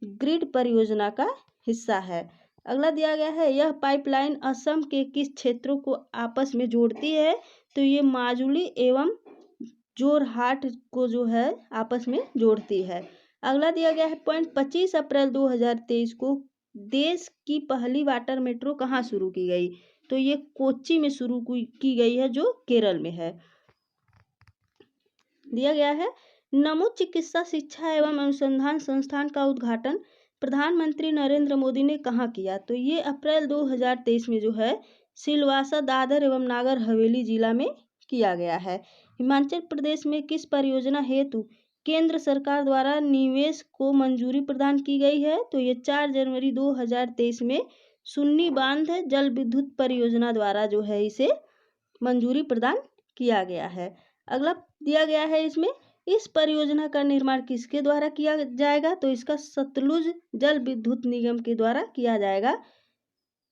ग्रिड परियोजना का हिस्सा है। अगला दिया गया है यह पाइपलाइन असम के किस क्षेत्रों को आपस में जोड़ती है? तो ये माजुली एवं जोरहाट को जो है आपस में जोड़ती है। अगला दिया गया है पॉइंट 25 अप्रैल 2023 को देश की पहली वाटर मेट्रो कहाँ शुरू की गई? तो ये कोच्चि में शुरू की गई है जो केरल में है। दिया गया है नमो चिकित्सा शिक्षा एवं अनुसंधान संस्थान का उद्घाटन प्रधानमंत्री नरेंद्र मोदी ने कहाँ किया? तो ये अप्रैल 2023 में जो है सिलवासा दादर एवं नागर हवेली जिला में किया गया है। हिमाचल प्रदेश में किस परियोजना हेतु केंद्र सरकार द्वारा निवेश को मंजूरी प्रदान की गई है? तो ये 4 जनवरी 2023 में सुन्नी बांध जल विद्युत परियोजना द्वारा जो है इसे मंजूरी प्रदान किया गया है। अगला दिया गया है इसमें इस परियोजना का निर्माण किसके द्वारा किया जाएगा? तो इसका सतलुज जल विद्युत निगम के द्वारा किया जाएगा।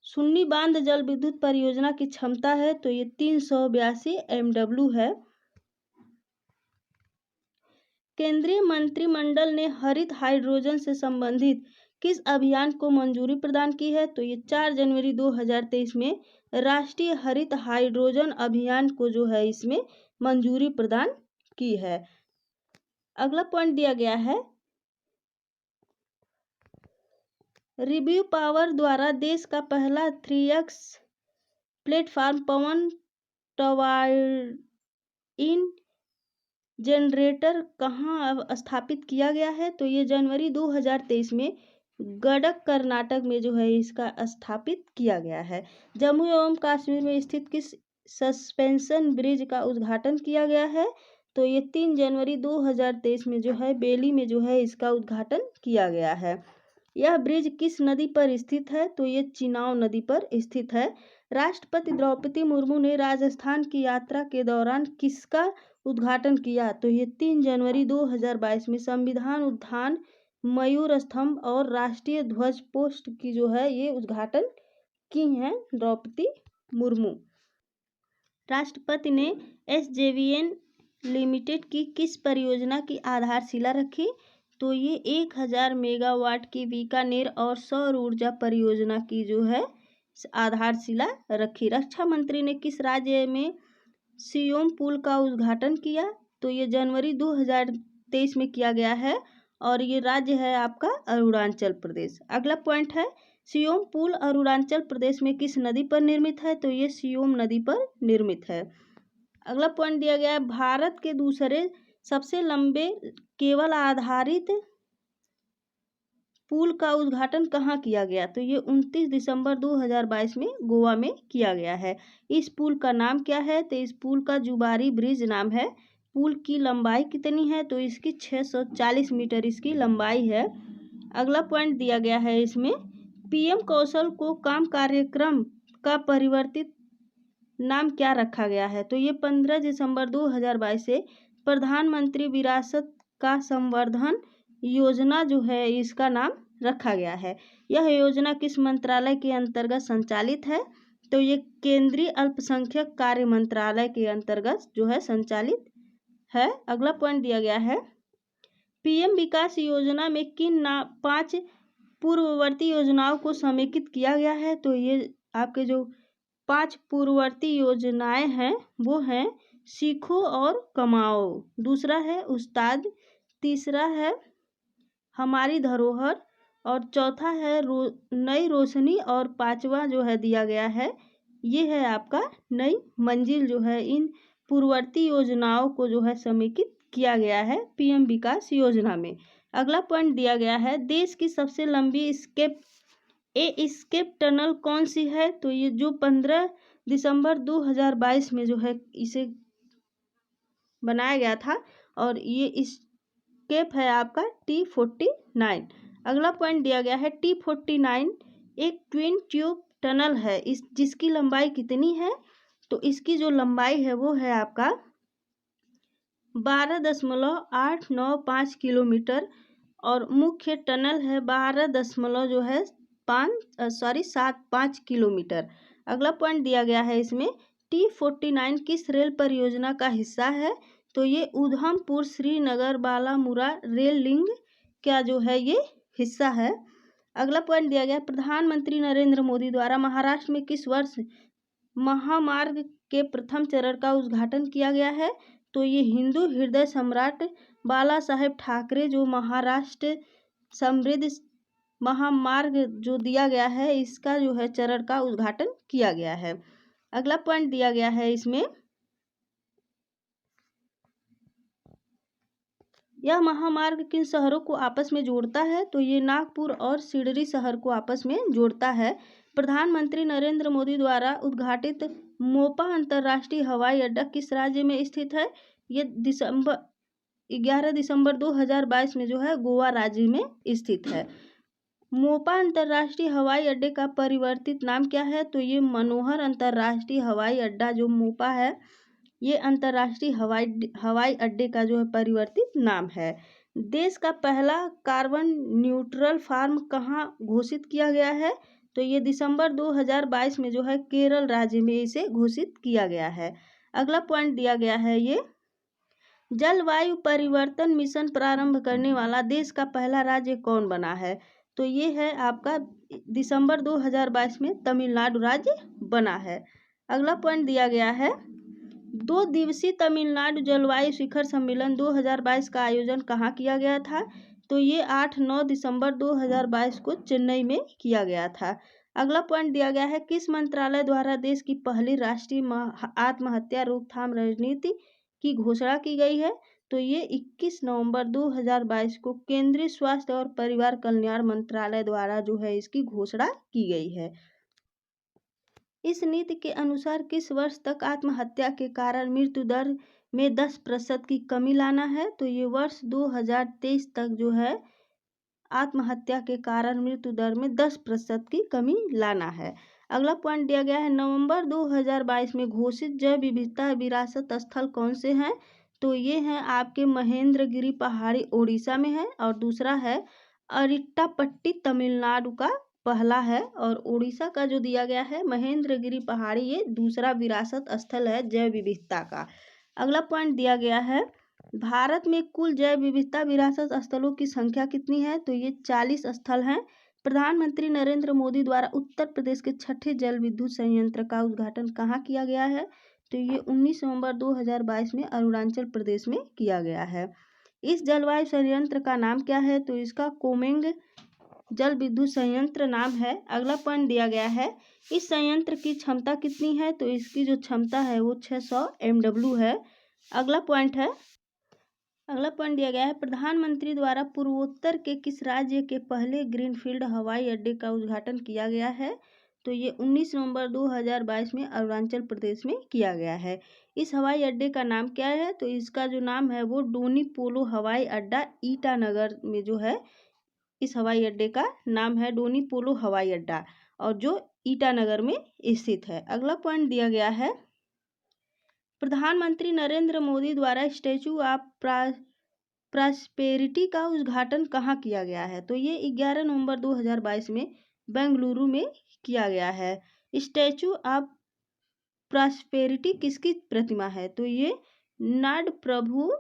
सुन्नी बांध जल विद्युत परियोजना की क्षमता है तो ये 382 MW है। केंद्रीय मंत्रिमंडल ने हरित हाइड्रोजन से संबंधित किस अभियान को मंजूरी प्रदान की है? तो ये 4 जनवरी 2023 में राष्ट्रीय हरित हाइड्रोजन अभियान को जो है इसमें मंजूरी प्रदान की है। अगला पॉइंट दिया गया है रिव्यू पावर द्वारा देश का पहला 3x प्लेटफॉर्म पवन टर्बाइन जनरेटर कहाँ स्थापित किया गया है? तो ये जनवरी 2023 में गडक कर्नाटक में जो है इसका स्थापित किया गया है। जम्मू एवं कश्मीर में स्थित किस सस्पेंशन ब्रिज का उद्घाटन किया गया है? तो ये 3 जनवरी 2023 में जो है बेली में जो है इसका उद्घाटन किया गया है। यह ब्रिज किस नदी पर स्थित है? तो ये चिनाव नदी पर स्थित है। राष्ट्रपति द्रौपदी मुर्मू ने राजस्थान की यात्रा के दौरान किसका उद्घाटन किया? तो ये 3 जनवरी 2022 में संविधान उद्यान, मयूर स्तंभ और राष्ट्रीय ध्वज पोस्ट की जो है ये उद्घाटन की हैं द्रौपदी मुर्मू। राष्ट्रपति ने SJVN लिमिटेड की किस परियोजना की आधारशिला रखी? तो ये 1000 मेगावाट की बीकानेर और सौर ऊर्जा परियोजना की जो है आधारशिला रखी। रक्षा मंत्री ने किस राज्य में सियोम पुल का उद्घाटन किया? तो ये जनवरी 2023 में किया गया है और ये राज्य है आपका अरुणाचल प्रदेश। अगला पॉइंट है, सियोम पुल अरुणाचल प्रदेश में किस नदी पर निर्मित है? तो ये सियोम नदी पर निर्मित है। अगला पॉइंट दिया गया है, भारत के दूसरे सबसे लंबे केबल आधारित पुल का उद्घाटन कहाँ किया गया? तो ये 29 दिसंबर 2022 में गोवा में किया गया है। इस पुल का नाम क्या है? तो इस पुल का जुबारी ब्रिज नाम है। पुल की लंबाई कितनी है? तो इसकी 640 मीटर इसकी लंबाई है। अगला पॉइंट दिया गया है इसमें, PM कौशल को काम कार्यक्रम का परिवर्तित नाम क्या रखा गया है? तो ये 15 दिसंबर 2022 से प्रधानमंत्री विरासत का संवर्धन योजना जो है इसका नाम रखा गया है। यह योजना किस मंत्रालय के अंतर्गत संचालित है? तो ये केंद्रीय अल्पसंख्यक कार्य मंत्रालय के अंतर्गत जो है संचालित है। अगला पॉइंट दिया गया है, PM विकास योजना में किन 5 पूर्ववर्ती योजनाओं को समेकित किया गया है? तो ये आपके जो 5 पूर्ववर्ती योजनाएं हैं वो हैं सीखो और कमाओ, दूसरा है उस्ताद, तीसरा है हमारी धरोहर और चौथा है नई रोशनी और पांचवा जो है दिया गया है ये है आपका नई मंजिल। जो है इन पूर्ववर्ती योजनाओं को जो है समेकित किया गया है PM विकास योजना में। अगला पॉइंट दिया गया है, देश की सबसे लंबी एस्केप टनल कौन सी है? तो ये जो 15 दिसंबर 2022 में जो है इसे बनाया गया था और ये एस्केप है आपका T49। अगला पॉइंट दिया गया है, T49 एक ट्विन ट्यूब टनल है, इस जिसकी लंबाई कितनी है? तो इसकी जो लंबाई है वो है आपका 12.895 किलोमीटर और मुख्य टनल है 12.75 किलोमीटर। अगला पॉइंट दिया गया है इसमें, T49 किस रेल परियोजना का हिस्सा है? तो ये उधमपुर श्रीनगर बालामुरा रेल लिंक का जो है ये हिस्सा है। अगला पॉइंट दिया गया, प्रधानमंत्री नरेंद्र मोदी द्वारा महाराष्ट्र में किस वर्ष महामार्ग के प्रथम चरण का उद्घाटन किया गया है? तो ये हिंदू हृदय सम्राट बाला साहेब ठाकरे जो महाराष्ट्र समृद्ध महामार्ग जो दिया गया है इसका जो है चरण का उद्घाटन किया गया है। अगला पॉइंट दिया गया है इसमें, यह महामार्ग किन शहरों को आपस में जोड़ता है? तो ये नागपुर और सिडरी शहर को आपस में जोड़ता है। प्रधानमंत्री नरेंद्र मोदी द्वारा उद्घाटित मोपा अंतर्राष्ट्रीय हवाई अड्डा किस राज्य में स्थित है? ये 11 दिसंबर 2022 में जो है गोवा राज्य में स्थित है। मोपा अंतर्राष्ट्रीय हवाई अड्डे का परिवर्तित नाम क्या है? तो ये मनोहर अंतर्राष्ट्रीय हवाई अड्डा जो मोपा है ये अंतर्राष्ट्रीय हवाई अड्डे का जो है परिवर्तित नाम है। देश का पहला कार्बन न्यूट्रल फार्म कहाँ घोषित किया गया है? तो ये दिसंबर 2022 में जो है केरल राज्य में इसे घोषित किया गया है। अगला पॉइंट दिया गया है, ये जलवायु परिवर्तन मिशन प्रारंभ करने वाला देश का पहला राज्य कौन बना है? तो ये है आपका दिसंबर 2022 में तमिलनाडु राज्य बना है। अगला पॉइंट दिया गया है, 2 दिवसीय तमिलनाडु जलवायु शिखर सम्मेलन 2022 का आयोजन कहाँ किया गया था? तो ये 8-9 दिसंबर 2022 को चेन्नई में किया गया था। अगला पॉइंट दिया गया है, किस मंत्रालय द्वारा देश की पहली राष्ट्रीय आत्महत्या रोकथाम रणनीति की घोषणा की गई है? तो ये 21 नवंबर 2022 को केंद्रीय स्वास्थ्य और परिवार कल्याण मंत्रालय द्वारा जो है इसकी घोषणा की गई है। इस नीति के अनुसार किस वर्ष तक आत्महत्या के कारण मृत्यु दर में 10% की कमी लाना है? तो ये वर्ष 2023 तक जो है आत्महत्या के कारण मृत्यु दर में 10% की कमी लाना है। अगला पॉइंट दिया गया है, नवंबर 2022 में घोषित जैव विविधता विरासत स्थल कौन से हैं? तो ये हैं आपके महेंद्रगिरी पहाड़ी उड़ीसा में है, और दूसरा है अरिट्टापट्टी तमिलनाडु का पहला है, और उड़ीसा का जो दिया गया है महेंद्रगिरी पहाड़ी, ये दूसरा विरासत स्थल है जैव विविधता का। अगला पॉइंट दिया गया है, भारत में कुल जैव विविधता विरासत स्थलों की संख्या कितनी है? तो ये 40 स्थल हैं। प्रधानमंत्री नरेंद्र मोदी द्वारा उत्तर प्रदेश के छठे जल विद्युत संयंत्र का उद्घाटन कहाँ किया गया है? तो ये 19 नवंबर 2022 में अरुणाचल प्रदेश में किया गया है। इस जलवायु संयंत्र का नाम क्या है? तो इसका कोमेंग जल विद्युत संयंत्र नाम है। अगला पॉइंट दिया गया है, इस संयंत्र की क्षमता कितनी है? तो इसकी जो क्षमता है वो 600 MW है। अगला पॉइंट दिया गया है, प्रधानमंत्री द्वारा पूर्वोत्तर के किस राज्य के पहले ग्रीनफील्ड हवाई अड्डे का उद्घाटन किया गया है? तो ये 19 नवंबर 2022 में अरुणाचल प्रदेश में किया गया है। इस हवाई अड्डे का नाम क्या है? तो इसका जो नाम है वो डोनी पोलो हवाई अड्डा ईटानगर में जो है, इस हवाई अड्डे का नाम है डोनी पोलो हवाई अड्डा, और जो ईटानगर में स्थित है। अगला पॉइंट दिया गया है, प्रधानमंत्री नरेंद्र मोदी द्वारा स्टैचू ऑफ प्रॉस्पेरिटी का उद्घाटन कहाँ किया गया है? तो ये 11 नवंबर 2022 में बेंगलुरु में किया गया है। स्टैचू ऑफ प्रॉस्पेरिटी किसकी प्रतिमा है? तो ये नाड प्रभु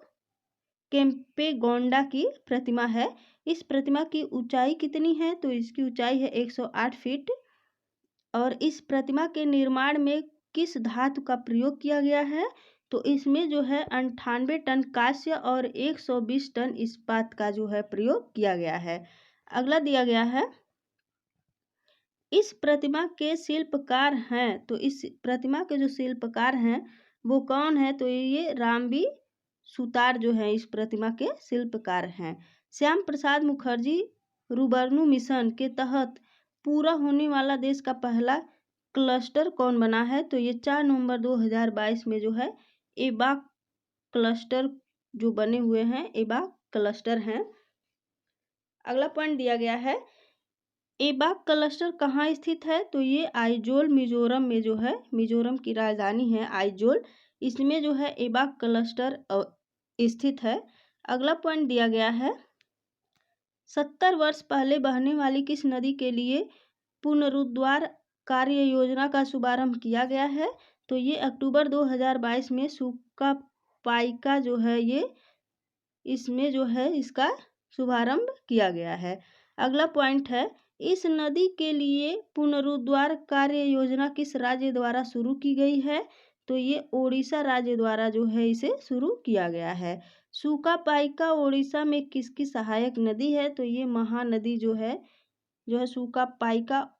केम्पेगौंडा की प्रतिमा है। इस प्रतिमा की ऊंचाई कितनी है? तो इसकी ऊंचाई है 108 फीट, और इस प्रतिमा के निर्माण में किस धातु का प्रयोग किया गया है? तो इसमें जो है 98 टन कांस्य और 120 टन इस्पात का जो है प्रयोग किया गया है। अगला दिया गया है, इस प्रतिमा के शिल्पकार हैं, तो इस प्रतिमा के जो शिल्पकार हैं वो कौन है? तो ये रामबी सुतार जो है इस प्रतिमा के शिल्पकार हैं। श्याम प्रसाद मुखर्जी रूबर्नु मिशन के तहत पूरा होने वाला देश का पहला क्लस्टर कौन बना है? तो ये 4 नवंबर 2022 में जो है एबा क्लस्टर जो बने हुए हैं, एबा क्लस्टर हैं। अगला पॉइंट दिया गया है, एबा क्लस्टर कहाँ स्थित है? तो ये आइजोल मिजोरम में जो है, मिजोरम की राजधानी है आइजोल, इसमें जो है एबा क्लस्टर स्थित है। अगला पॉइंट दिया गया है, 70 वर्ष पहले बहने वाली किस नदी के लिए पुनरुद्धार कार्य योजना का शुभारंभ किया गया है? तो ये अक्टूबर 2022 में सूखा पाइका जो है ये, इसमें जो है इसका शुभारंभ किया गया है। अगला पॉइंट है, इस नदी के लिए पुनरुद्धार कार्य योजना किस राज्य द्वारा शुरू की गई है? तो ये ओडिशा राज्य द्वारा जो है इसे शुरू किया गया है। सूखा पाइका ओडिशा में किसकी सहायक नदी है? तो ये महानदी जो है सूखा पाइका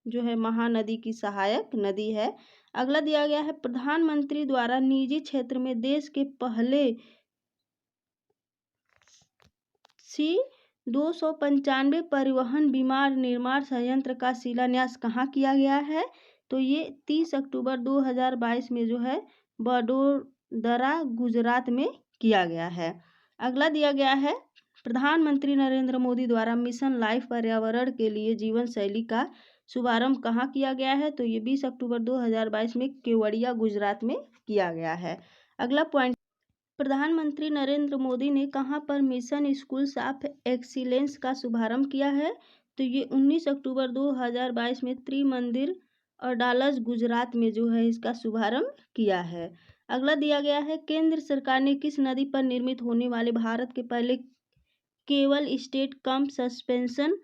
जो है महानदी की सहायक नदी है। अगला दिया गया है, प्रधानमंत्री द्वारा निजी क्षेत्र में देश के पहले 295 परिवहन विमान निर्माण संयंत्र का शिलान्यास कहाँ किया गया है? तो ये 30 अक्टूबर 2022 में जो है वडोदरा गुजरात में किया गया है। अगला दिया गया है, प्रधानमंत्री नरेंद्र मोदी द्वारा मिशन लाइफ पर्यावरण के लिए जीवन शैली का शुभारंभ कहाँ किया गया है? तो ये 20 अक्टूबर 2022 में केवड़िया गुजरात में किया गया है। अगला पॉइंट, प्रधानमंत्री नरेंद्र मोदी ने कहाँ पर मिशन स्कूल्स ऑफ एक्सीलेंस का शुभारंभ किया है? तो ये 19 अक्टूबर 2022 में त्रिमंदिर और डालस गुजरात में जो है इसका शुभारंभ किया है। अगला दिया गया है, केंद्र सरकार ने किस नदी पर निर्मित होने वाले भारत के पहले केवल स्टेट कम सस्पेंशन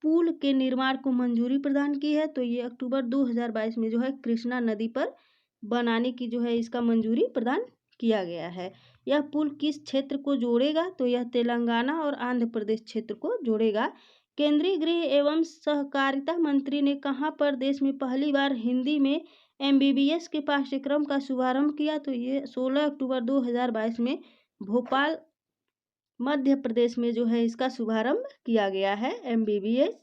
पुल के निर्माण को मंजूरी प्रदान की है? तो ये अक्टूबर 2022 में जो है कृष्णा नदी पर बनाने की जो है इसका मंजूरी प्रदान किया गया है। यह पुल किस क्षेत्र को जोड़ेगा? तो यह तेलंगाना और आंध्र प्रदेश क्षेत्र को जोड़ेगा। केंद्रीय गृह एवं सहकारिता मंत्री ने कहाँ पर देश में पहली बार हिंदी में MBBS के पाठ्यक्रम का शुभारंभ किया? तो ये 16 अक्टूबर 2022 में भोपाल मध्य प्रदेश में जो है इसका शुभारंभ किया गया है MBBS।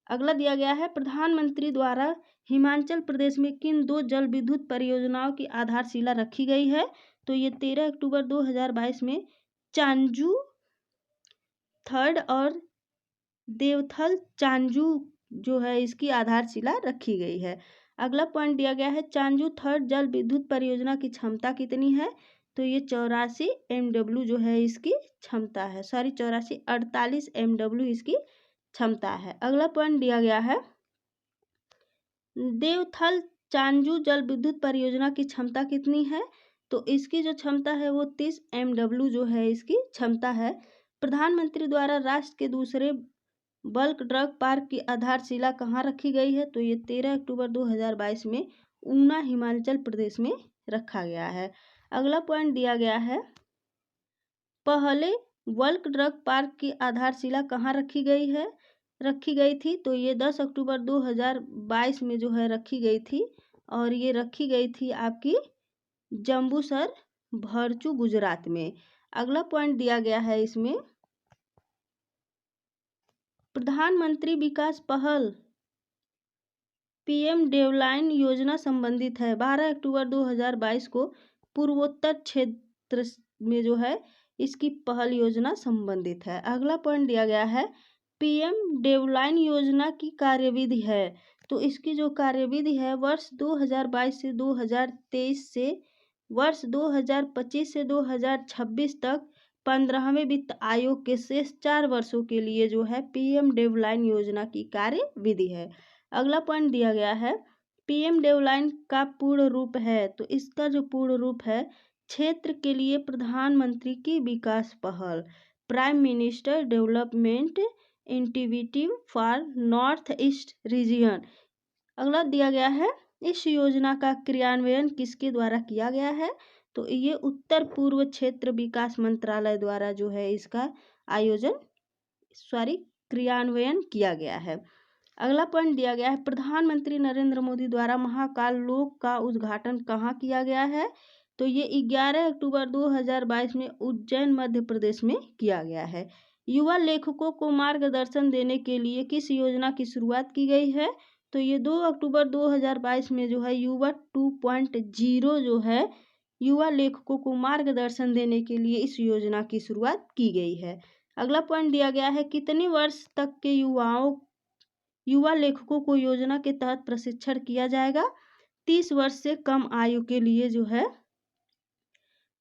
अगला दिया गया है, प्रधानमंत्री द्वारा हिमाचल प्रदेश में किन 2 जल विद्युत परियोजनाओं की आधारशिला रखी गई है? तो ये 13 अक्टूबर 2022 में चांजू थर्ड और देवथल चांजू जो है इसकी आधारशिला रखी गई है। अगला पॉइंट दिया गया है चांजू थर्ड जल विद्युत परियोजना की क्षमता कितनी है, तो ये 84 MW जो है इसकी क्षमता है, 48 MW इसकी क्षमता है। अगला पॉइंट दिया गया है देवथल चांजू जल विद्युत परियोजना की क्षमता कितनी है, तो इसकी जो क्षमता है वो 30 MW जो है इसकी क्षमता है। प्रधानमंत्री द्वारा राष्ट्र के दूसरे बल्क ड्रग पार्क की आधारशिला कहाँ रखी गई है, तो ये 13 अक्टूबर 2022 में ऊना हिमाचल प्रदेश में रखा गया है। अगला पॉइंट दिया गया है पहले बल्क ड्रग पार्क की आधारशिला कहाँ रखी गई थी, तो ये 10 अक्टूबर 2022 में जो है रखी गई थी, और ये रखी गई थी आपकी जंबूसर भरचू गुजरात में। अगला पॉइंट दिया गया है इसमें प्रधानमंत्री विकास पहल PM डेवलाइन योजना संबंधित है। 12 अक्टूबर 2022 को पूर्वोत्तर क्षेत्र में जो है इसकी पहल योजना संबंधित है। अगला पॉइंट दिया गया है PM डेवलाइन योजना की कार्यविधि है, तो इसकी जो कार्यविधि है वर्ष 2022 से 2023 से वर्ष 2025 से 2026 तक 15वें वित्त आयोग के शेष 4 वर्षों के लिए जो है PM डेवलाइन योजना की कार्यविधि है। अगला पॉइंट दिया गया है PM डेवलाइन का पूर्ण रूप है, तो इसका जो पूर्ण रूप है क्षेत्र के लिए प्रधानमंत्री की विकास पहल, prime minister development initiative for north east region. अगला दिया गया है इस योजना का क्रियान्वयन किसके द्वारा किया गया है, तो ये उत्तर पूर्व क्षेत्र विकास मंत्रालय द्वारा जो है इसका क्रियान्वयन किया गया है। अगला पॉइंट दिया गया है प्रधानमंत्री नरेंद्र मोदी द्वारा महाकाल लोक का उद्घाटन कहाँ किया गया है, तो ये 11 अक्टूबर 2022 में उज्जैन मध्य प्रदेश में किया गया है। युवा लेखकों को मार्गदर्शन देने के लिए किस योजना की शुरुआत की गई है, तो ये 2 अक्टूबर 2022 में जो है युवा 2.0 जो है युवा लेखकों को मार्गदर्शन देने के लिए इस योजना की शुरुआत की गई है। अगला पॉइंट दिया गया है कितने वर्ष तक के युवा लेखकों को योजना के तहत प्रशिक्षण किया जाएगा, 30 वर्ष से कम आयु के लिए जो है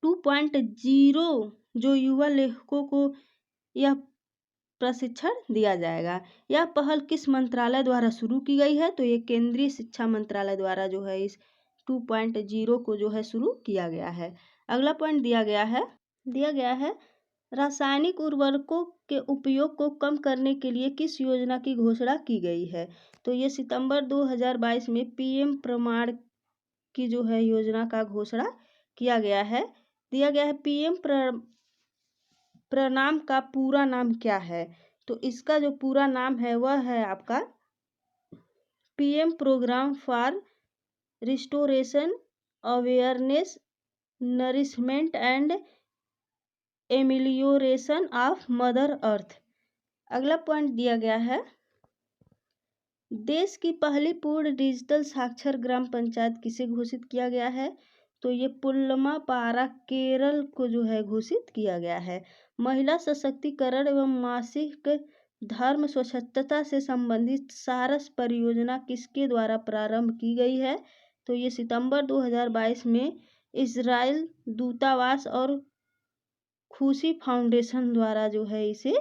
2.0 जो युवा लेखकों को यह प्रशिक्षण दिया जाएगा। यह पहल किस मंत्रालय द्वारा शुरू की गई है, तो ये केंद्रीय शिक्षा मंत्रालय द्वारा जो है इस 2.0 को जो है शुरू किया गया है। अगला पॉइंट दिया गया है रासायनिक उर्वरकों के उपयोग को कम करने के लिए किस योजना की घोषणा की गई है, तो ये सितंबर 2022 में PM प्रमाण की जो है योजना का घोषणा किया गया है। दिया गया है PM प्रणाम का पूरा नाम क्या है, तो इसका जो पूरा नाम है वह है आपका PM program for restoration awareness nourishment and amelioration of Mother Earth. अगला पॉइंट दिया गया है देश की पहली पूर्ण डिजिटल साक्षर ग्राम पंचायत किसे घोषित किया गया है, तो ये पुल्लमापारा केरल को जो है घोषित किया गया है। महिला सशक्तिकरण एवं मासिक धर्म स्वच्छता से संबंधित सारस परियोजना किसके द्वारा प्रारंभ की गई है, तो ये सितंबर 2022 में इजराइल दूतावास और खुशी फाउंडेशन द्वारा जो है इसे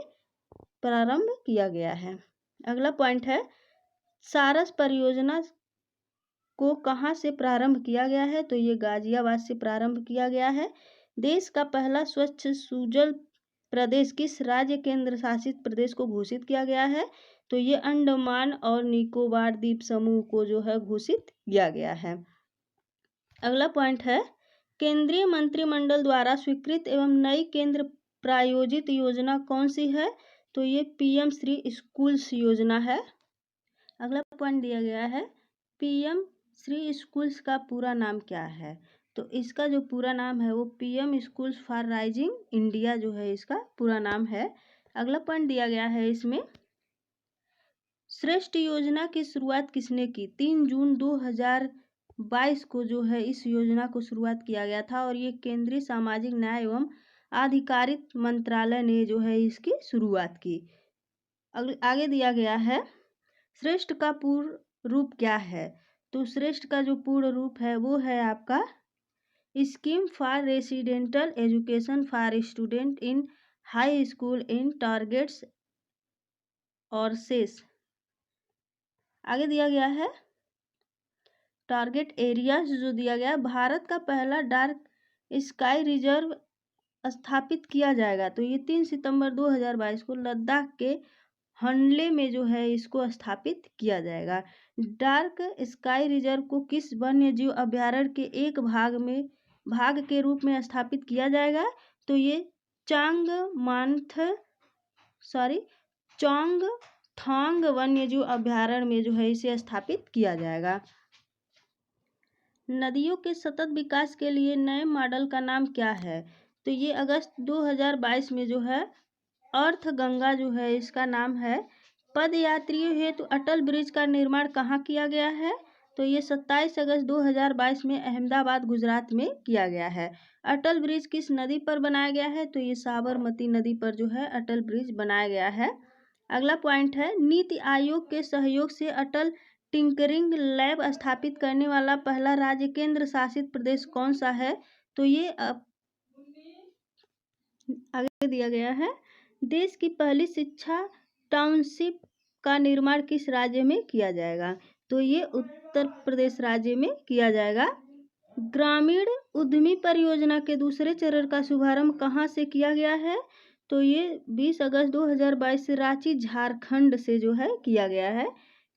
प्रारंभ किया गया है। अगला पॉइंट है सारस परियोजना को कहाँ से प्रारंभ किया गया है, तो ये गाजियाबाद से प्रारंभ किया गया है। देश का पहला स्वच्छ सुजल प्रदेश किस राज्य केंद्र शासित प्रदेश को घोषित किया गया है, तो ये अंडमान और निकोबार द्वीप समूह को जो है घोषित किया गया है। अगला पॉइंट है केंद्रीय मंत्रिमंडल द्वारा स्वीकृत एवं नई केंद्र प्रायोजित योजना कौन सी है, तो ये PM श्री स्कूल्स योजना है। अगला पॉइंट दिया गया है PM श्री स्कूल्स का पूरा नाम क्या है, तो इसका जो पूरा नाम है वो PM schools for rising India जो है इसका पूरा नाम है। अगला पॉइंट दिया गया है इसमें श्रेष्ठ योजना की शुरुआत किसने की, 3 जून 2022 को जो है इस योजना को शुरुआत किया गया था, और ये केंद्रीय सामाजिक न्याय एवं आधिकारिता मंत्रालय ने जो है इसकी शुरुआत की। आगे दिया गया है श्रेष्ठ का पूर्ण रूप क्या है? तो श्रेष्ठ का जो पूर्ण रूप है वो है आपका scheme for residential education for student in high school in targets और सेस। आगे दिया गया है टारगेट एरियाज जो दिया गया है, भारत का पहला डार्क स्काई रिजर्व स्थापित किया जाएगा। तो ये 3 सितंबर 2022 को लद्दाख के हनले में जो है इसको स्थापित किया जाएगा। डार्क स्काई रिजर्व को किस वन्य जीव अभ्यारण्य के एक भाग के रूप में स्थापित किया जाएगा? तो ये चौंगथांग वन्य जीव अभ्यारण्य में जो है इसे स्थापित किया जाएगा। नदियों के सतत विकास के लिए नए मॉडल का नाम क्या है? तो ये अगस्त 2022 में जो है अर्थ गंगा जो है इसका नाम है। पदयात्रियों हेतु अटल ब्रिज का निर्माण कहाँ किया गया है? तो ये 27 अगस्त 2022 में अहमदाबाद गुजरात में किया गया है। अटल ब्रिज किस नदी पर बनाया गया है? तो ये साबरमती नदी पर जो है अटल ब्रिज बनाया गया है। अगला पॉइंट है नीति आयोग के सहयोग से अटल टिंकरिंग लैब स्थापित करने वाला पहला राज्य केंद्र शासित प्रदेश कौन सा है? तो ये आगे दिया गया है देश की पहली शिक्षा टाउनशिप का निर्माण किस राज्य में किया जाएगा? तो ये उत्तर प्रदेश राज्य में किया जाएगा। ग्रामीण उद्यमी परियोजना के दूसरे चरण का शुभारंभ कहाँ से किया गया है? तो ये 20 अगस्त 2022 से रांची झारखंड से जो है किया गया है।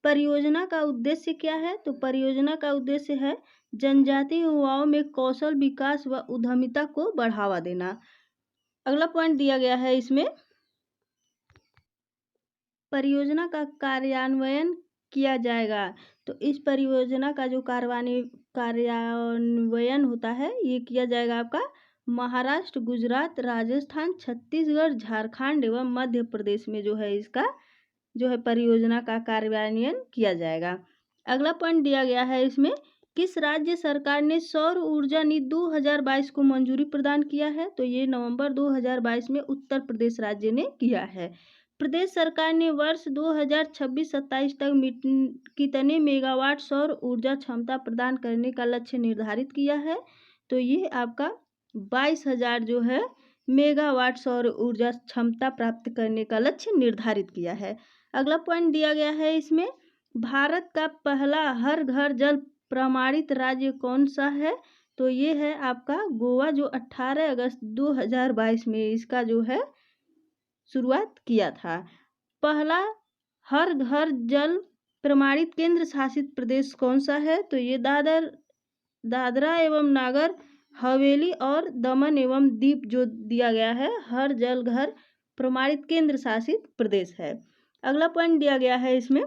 परियोजना का उद्देश्य क्या है? तो परियोजना का उद्देश्य है जनजातीय युवाओं में कौशल विकास व उद्यमिता को बढ़ावा देना। अगला पॉइंट दिया गया है इसमें परियोजना का कार्यान्वयन किया जाएगा। तो इस परियोजना का जो कार्यान्वयन होता है ये किया जाएगा आपका महाराष्ट्र, गुजरात, राजस्थान, छत्तीसगढ़, झारखंड एवं मध्य प्रदेश में जो है इसका जो है परियोजना का कार्यान्वयन किया जाएगा। अगला पॉइंट दिया गया है इसमें किस राज्य सरकार ने सौर ऊर्जा नीति 2022 को मंजूरी प्रदान किया है? तो ये नवंबर 2022 में उत्तर प्रदेश राज्य ने किया है। प्रदेश सरकार ने वर्ष 2026-27 तक कितने मेगावाट सौर ऊर्जा क्षमता प्रदान करने का लक्ष्य निर्धारित किया है? तो ये आपका 22,000 जो है मेगावाट सौर ऊर्जा क्षमता प्राप्त करने का लक्ष्य निर्धारित किया है। अगला पॉइंट दिया गया है इसमें भारत का पहला हर घर जल प्रमाणित राज्य कौन सा है? तो ये है आपका गोवा जो 18 अगस्त 2022 में इसका जो है शुरुआत किया था। पहला हर घर जल प्रमाणित केंद्र शासित प्रदेश कौन सा है? तो ये दादरा एवं नागर हवेली और दमन एवं दीव जो दिया गया है हर जल घर प्रमाणित केंद्र शासित प्रदेश है। अगला पॉइंट दिया गया है इसमें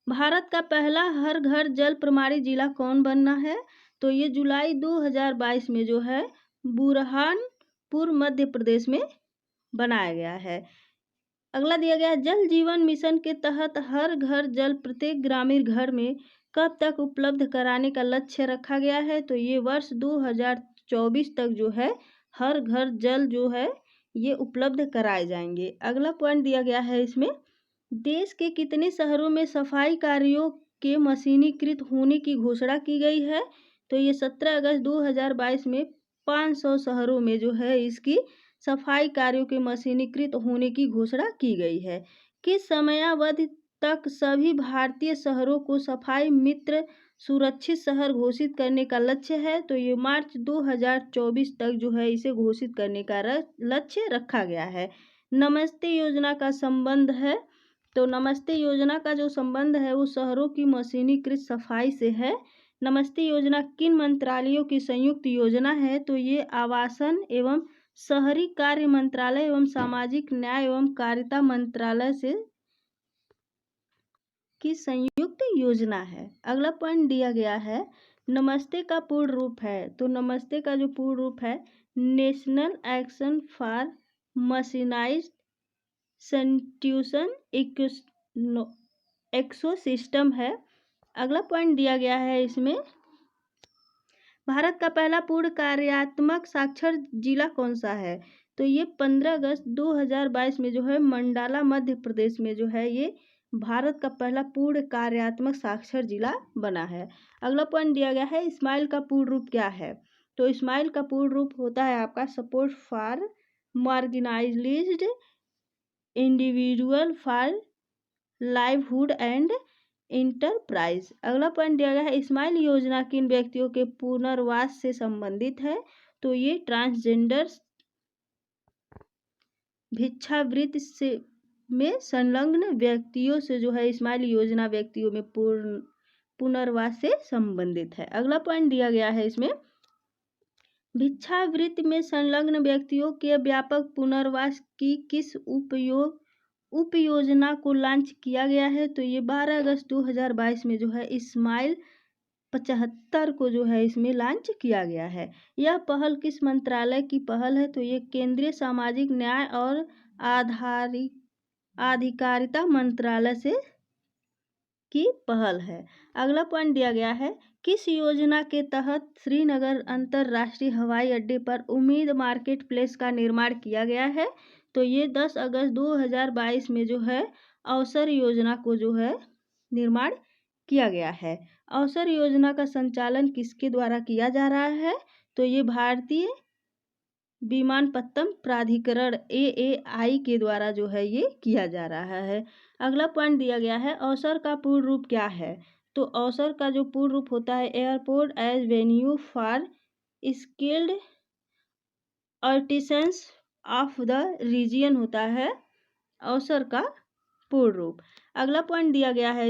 भारत का पहला हर घर जल प्रमाणित जिला कौन बनना है? तो ये जुलाई 2022 में जो है बुरहानपुर मध्य प्रदेश में बनाया गया है। अगला दिया गया जल जीवन मिशन के तहत हर घर जल प्रत्येक ग्रामीण घर में कब तक उपलब्ध कराने का लक्ष्य रखा गया है? तो ये वर्ष 2024 तक जो है हर घर जल जो है ये उपलब्ध कराए जाएंगे। अगला पॉइंट दिया गया है इसमें देश के कितने शहरों में सफाई कार्यों के मशीनीकृत होने की घोषणा की गई है? तो ये 17 अगस्त 2022 में 500 शहरों में जो है इसकी सफाई कार्यों के मशीनीकृत होने की घोषणा की गई है। किस समयावधि तक सभी भारतीय शहरों को सफाई मित्र सुरक्षित शहर घोषित करने का लक्ष्य है? तो ये मार्च 2024 तक जो है इसे घोषित करने का लक्ष्य रखा गया है। नमस्ते योजना का संबंध है तो नमस्ते योजना का जो संबंध है वो शहरों की मशीनीकृत सफाई से है। नमस्ते योजना किन मंत्रालयों की संयुक्त योजना है? तो ये आवासन एवं शहरी कार्य मंत्रालय एवं सामाजिक न्याय एवं कारिता मंत्रालय से की संयुक्त योजना है। अगला पॉइंट दिया गया है नमस्ते का पूर्ण रूप है। तो नमस्ते का जो पूर्ण रूप है national action for mechanised sanitation ecosystem है। अगला पॉइंट दिया गया है इसमें भारत का पहला पूर्ण कार्यात्मक साक्षर जिला कौन सा है? तो ये 15 अगस्त 2022 में जो है मंडाला मध्य प्रदेश में जो है ये भारत का पहला पूर्ण कार्यात्मक साक्षर जिला बना है। अगला पॉइंट दिया गया है स्माइल का पूर्ण रूप क्या है। तो स्माइल का पूर्ण रूप होता है आपका support for marginalised individual for livelihood and enterprise. अगला पॉइंट दिया गया है स्माइल योजना किन व्यक्तियों के पुनर्वास से संबंधित है। तो ये ट्रांसजेंडर भिक्षावृत्ति से में संलग्न व्यक्तियों से जो है स्माइल योजना व्यक्तियों में पुनर्वास से संबंधित है। अगला पॉइंट दिया गया है इसमें भिक्षावृत्ति में संलग्न व्यक्तियों के व्यापक पुनर्वास की किस उपयोजना को लॉन्च किया गया है। तो ये 12 अगस्त 2022 में जो है स्माइल 75 को जो है इसमें लॉन्च किया गया है। यह पहल किस मंत्रालय की पहल है। तो ये केंद्रीय सामाजिक न्याय और आधिकारिता मंत्रालय से की पहल है। अगला पॉइंट दिया गया है किस योजना के तहत श्रीनगर अंतर्राष्ट्रीय हवाई अड्डे पर उम्मीद मार्केट प्लेस का निर्माण किया गया है। तो ये 10 अगस्त 2022 में जो है अवसर योजना को जो है निर्माण किया गया है। अवसर योजना का संचालन किसके द्वारा किया जा रहा है। तो ये भारतीय विमानपत्तन प्राधिकरण AAI के द्वारा जो है ये किया जा रहा है। अगला पॉइंट दिया गया है अवसर का पूर्ण रूप क्या है। तो अवसर का जो पूर्ण रूप होता है airport as venue for skilled artisans of the region होता है अवसर का पूर्ण रूप। अगला पॉइंट दिया गया है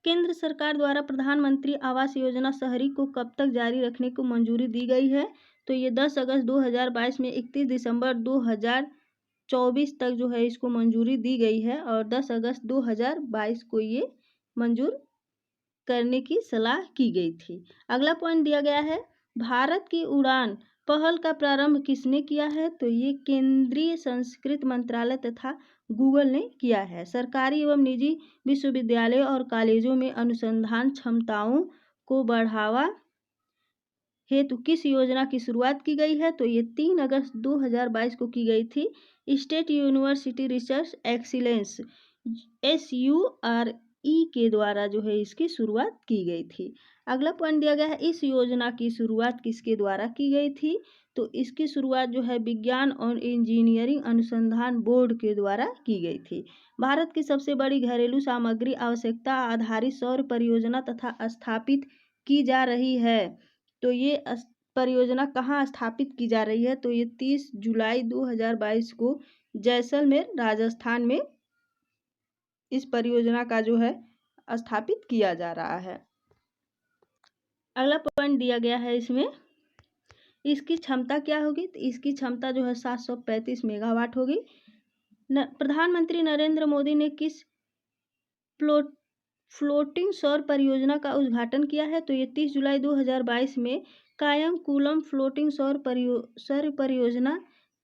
केंद्र सरकार द्वारा प्रधानमंत्री आवास योजना शहरी को कब तक जारी रखने को मंजूरी दी गई है। तो ये 10 अगस्त 2022 में 31 दिसंबर 2024 तक जो है इसको मंजूरी दी गई है और 10 अगस्त 2022 को ये मंजूर करने की सलाह की गई थी। अगला पॉइंट दिया गया है भारत की उड़ान पहल का प्रारंभ किसने किया है। तो ये केंद्रीय संस्कृति मंत्रालय तथा गूगल ने किया है। सरकारी एवं निजी विश्वविद्यालयों और कॉलेजों में अनुसंधान क्षमताओं को बढ़ावा हेतु किस योजना की शुरुआत की गई है। तो ये 3 अगस्त 2022 को की गई थी। State university research excellence SURE के द्वारा जो है इसकी शुरुआत की गई थी। अगला पॉइंट दिया गया है इस योजना की शुरुआत किसके द्वारा की गई थी। तो इसकी शुरुआत जो है विज्ञान और इंजीनियरिंग अनुसंधान बोर्ड के द्वारा की गई थी। भारत की सबसे बड़ी घरेलू सामग्री आवश्यकता आधारित सौर परियोजना तथा स्थापित की जा रही है। तो ये परियोजना कहाँ स्थापित की जा रही है। तो ये 30 जुलाई 2022 को जैसलमेर राजस्थान में इस परियोजना का जो है स्थापित किया जा रहा है। अगला पॉइंट दिया गया है इसमें इसकी क्षमता क्या होगी। तो इसकी क्षमता जो है 735 मेगावाट होगी। प्रधानमंत्री नरेंद्र मोदी ने किस फ्लोटिंग सौर परियोजना का उद्घाटन किया है। तो ये 30 जुलाई 2022 में कायमकुलम फ्लोटिंग सौर परियोजना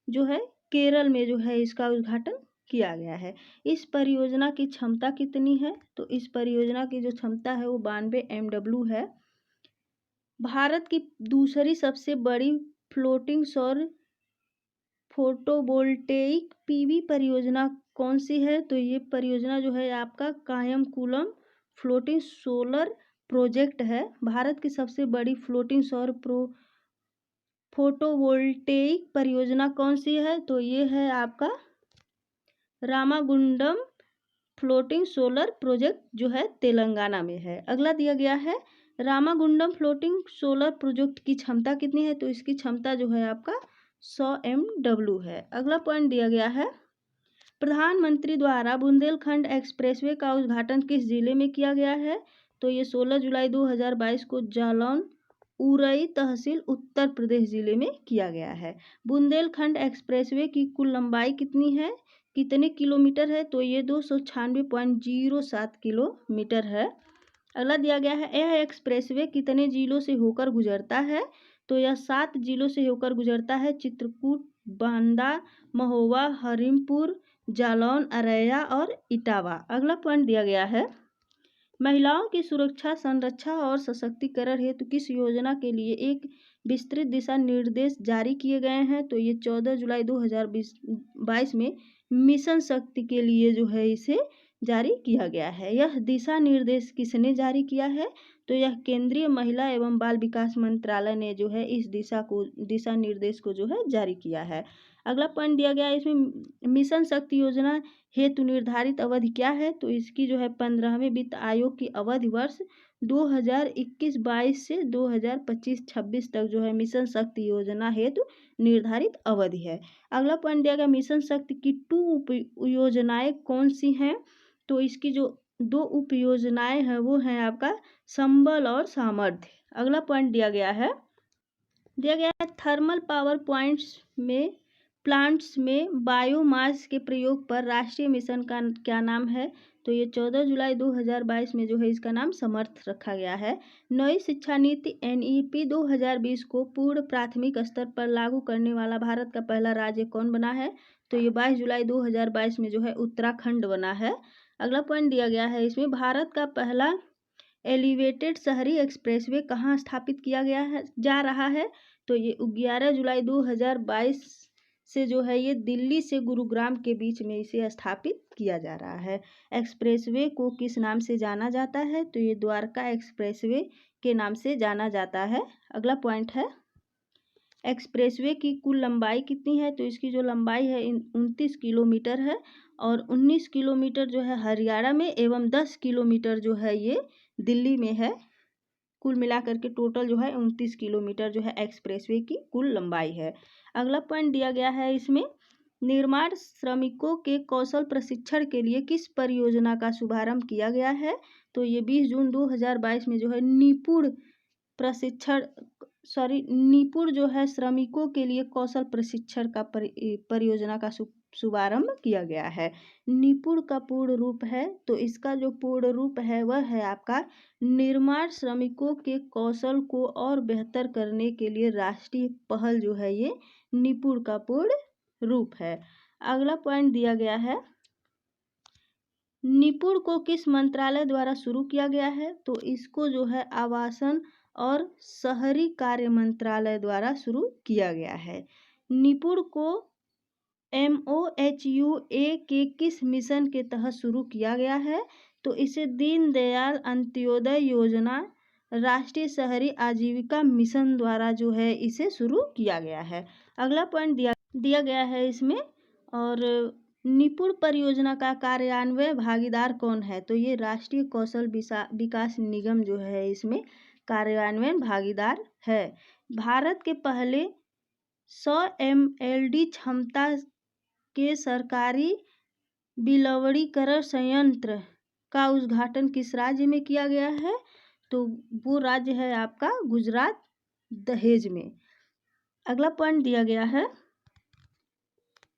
जो है केरल में जो है इसका उद्घाटन किया गया है। इस परियोजना की क्षमता कितनी है। तो इस परियोजना की जो क्षमता है वो 92 MW है। भारत की दूसरी सबसे बड़ी फ्लोटिंग सौर फोटोवोल्टेइक PV परियोजना कौन सी है। तो ये परियोजना जो है आपका कायमकुलम फ्लोटिंग सोलर प्रोजेक्ट है। भारत की सबसे बड़ी फ्लोटिंग सौर फोटोवोल्टेइक परियोजना कौन सी है। तो ये है आपका रामागुंडम फ्लोटिंग सोलर प्रोजेक्ट जो है तेलंगाना में है। अगला दिया गया है रामागुंडम फ्लोटिंग सोलर प्रोजेक्ट की क्षमता कितनी है। तो इसकी क्षमता जो है आपका 100 MW है। अगला पॉइंट दिया गया है प्रधानमंत्री द्वारा बुंदेलखंड एक्सप्रेसवे का उद्घाटन किस जिले में किया गया है। तो ये 16 जुलाई 2022 को जालौन उरई तहसील उत्तर प्रदेश जिले में किया गया है। बुंदेलखंड एक्सप्रेसवे की कुल लंबाई कितने किलोमीटर है। तो ये 296.07 किलोमीटर है। अगला दिया गया है यह एक्सप्रेसवे कितने जिलों से होकर गुजरता है। तो यह 7 जिलों से होकर गुजरता है चित्रकूट बांदा महोबा हरिमपुर जालौन अररिया और इटावा। अगला पॉइंट दिया गया है महिलाओं की सुरक्षा संरक्षा और सशक्तिकरण हेतु किस योजना के लिए एक विस्तृत दिशा निर्देश जारी किए गए हैं। तो ये 14 जुलाई 2022 में मिशन शक्ति के लिए जो है इसे जारी किया गया है। यह दिशा निर्देश किसने जारी किया है? तो यह केंद्रीय महिला एवं बाल विकास मंत्रालय ने जो है इस दिशा निर्देश को जो है जारी किया है। अगला पॉइंट दिया गया है इसमें, मिशन शक्ति योजना हेतु निर्धारित अवधि क्या है? तो इसकी जो है 15वें वित्त आयोग की अवधि वर्ष 2021-22 से 2025-26 तक जो है मिशन शक्ति योजना हेतु निर्धारित अवधि है। अगला पॉइंट दिया गया, मिशन शक्ति की 2 उप योजनाएं कौन सी हैं? तो इसकी जो 2 उप योजनाएं हैं वो हैं आपका संबल और सामर्थ्य। अगला पॉइंट दिया गया है थर्मल पावर प्लांट्स में बायोमास के प्रयोग पर राष्ट्रीय मिशन का क्या नाम है? तो ये 14 जुलाई 2022 में जो है इसका नाम समर्थ रखा गया है। नई शिक्षा नीति NEP 2020 को पूर्ण प्राथमिक स्तर पर लागू करने वाला भारत का पहला राज्य कौन बना है? तो ये 22 जुलाई 2022 में जो है उत्तराखंड बना है। अगला पॉइंट दिया गया है इसमें, भारत का पहला एलिवेटेड शहरी एक्सप्रेसवे कहाँ स्थापित किया गया है जा रहा है? तो ये 11 जुलाई 2022 से जो है ये दिल्ली से गुरुग्राम के बीच में इसे स्थापित किया जा रहा है। एक्सप्रेसवे को किस नाम से जाना जाता है? तो ये द्वारका एक्सप्रेसवे के नाम से जाना जाता है। अगला पॉइंट है, एक्सप्रेसवे की कुल लंबाई कितनी है? तो इसकी जो लंबाई है 29 किलोमीटर है और 19 किलोमीटर जो है हरियाणा में एवं 10 किलोमीटर जो है ये दिल्ली में है। कुल मिलाकर के टोटल जो है 29 किलोमीटर जो है एक्सप्रेसवे की कुल लंबाई है। अगला पॉइंट दिया गया है इसमें, निर्माण श्रमिकों के कौशल प्रशिक्षण के लिए किस परियोजना का शुभारंभ किया गया है? तो ये 20 जून 2022 में जो है निपुण जो है श्रमिकों के लिए कौशल प्रशिक्षण का परियोजना का शुभारंभ किया गया है। निपुण का पूर्ण रूप है, तो इसका जो पूर्ण रूप है वह है आपका निर्माण श्रमिकों के कौशल को और बेहतर करने के लिए राष्ट्रीय पहल जो है ये निपुण का पूर्ण रूप है। अगला पॉइंट दिया गया है, निपुण को किस मंत्रालय द्वारा शुरू किया गया है? तो इसको जो है आवासन और शहरी कार्य मंत्रालय द्वारा शुरू किया गया है। निपुण को MOHUA के किस मिशन के तहत शुरू किया गया है? तो इसे दीनदयाल अंत्योदय योजना राष्ट्रीय शहरी आजीविका मिशन द्वारा जो है इसे शुरू किया गया है। अगला पॉइंट दिया गया है इसमें, और निपुण परियोजना का कार्यान्वयन भागीदार कौन है? तो ये राष्ट्रीय कौशल विकास निगम जो है इसमें कार्यान्वयन भागीदार है। भारत के पहले 100 MLD क्षमता के सरकारी बिलवड़ीकरण संयंत्र का उद्घाटन किस राज्य में किया गया है? तो वो राज्य है आपका गुजरात, दहेज में। अगला पॉइंट दिया गया है,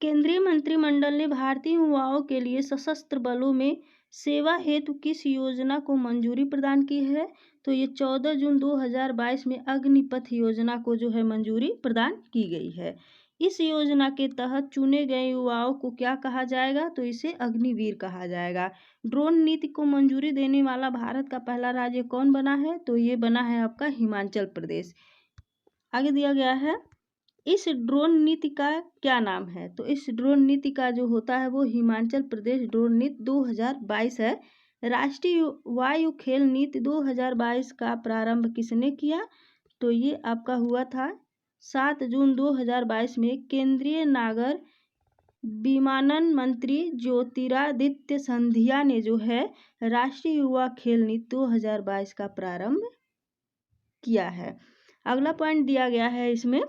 केंद्रीय मंत्रिमंडल ने भारतीय युवाओं के लिए सशस्त्र बलों में सेवा हेतु किस योजना को मंजूरी प्रदान की है? तो ये 14 जून 2022 में अग्निपथ योजना को जो है मंजूरी प्रदान की गई है। इस योजना के तहत चुने गए युवाओं को क्या कहा जाएगा? तो इसे अग्निवीर कहा जाएगा। ड्रोन नीति को मंजूरी देने वाला भारत का पहला राज्य कौन बना है? तो ये बना है आपका हिमाचल प्रदेश। आगे दिया गया है, इस ड्रोन नीति का क्या नाम है? तो इस ड्रोन नीति का जो होता है वो हिमाचल प्रदेश ड्रोन नीति 2022 है। राष्ट्रीय वायु खेल नीति 2022 का प्रारंभ किसने किया? तो ये आपका हुआ था 7 जून 2022 में केंद्रीय नागर विमानन मंत्री ज्योतिरादित्य सिंधिया ने जो है राष्ट्रीय युवा खेल नीति 2022 का प्रारंभ किया है। अगला पॉइंट दिया गया है इसमें,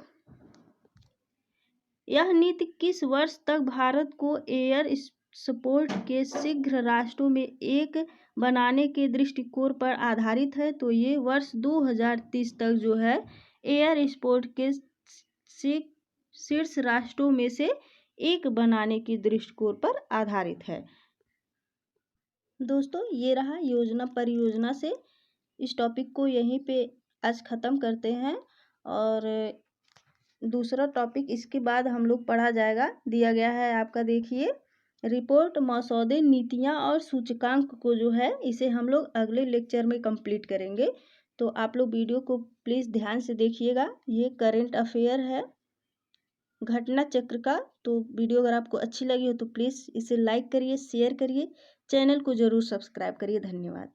यह नीति किस वर्ष तक भारत को एयर स्पोर्ट के शीघ्र राष्ट्रों में एक बनाने के दृष्टिकोण पर आधारित है? तो ये वर्ष 2030 तक जो है एयर स्पोर्ट के शीर्ष राष्ट्रों में से एक बनाने की दृष्टिकोण पर आधारित है। दोस्तों, ये रहा योजना परियोजना से। इस टॉपिक को यहीं पे आज ख़त्म करते हैं और दूसरा टॉपिक इसके बाद हम लोग पढ़ा जाएगा। दिया गया है आपका, देखिए, रिपोर्ट मसौदे नीतियां और सूचकांक को जो है इसे हम लोग अगले लेक्चर में कंप्लीट करेंगे। तो आप लोग वीडियो को प्लीज़ ध्यान से देखिएगा। ये करेंट अफेयर है घटना चक्र का। तो वीडियो अगर आपको अच्छी लगी हो तो प्लीज़ इसे लाइक करिए, शेयर करिए, चैनल को ज़रूर सब्सक्राइब करिए। धन्यवाद।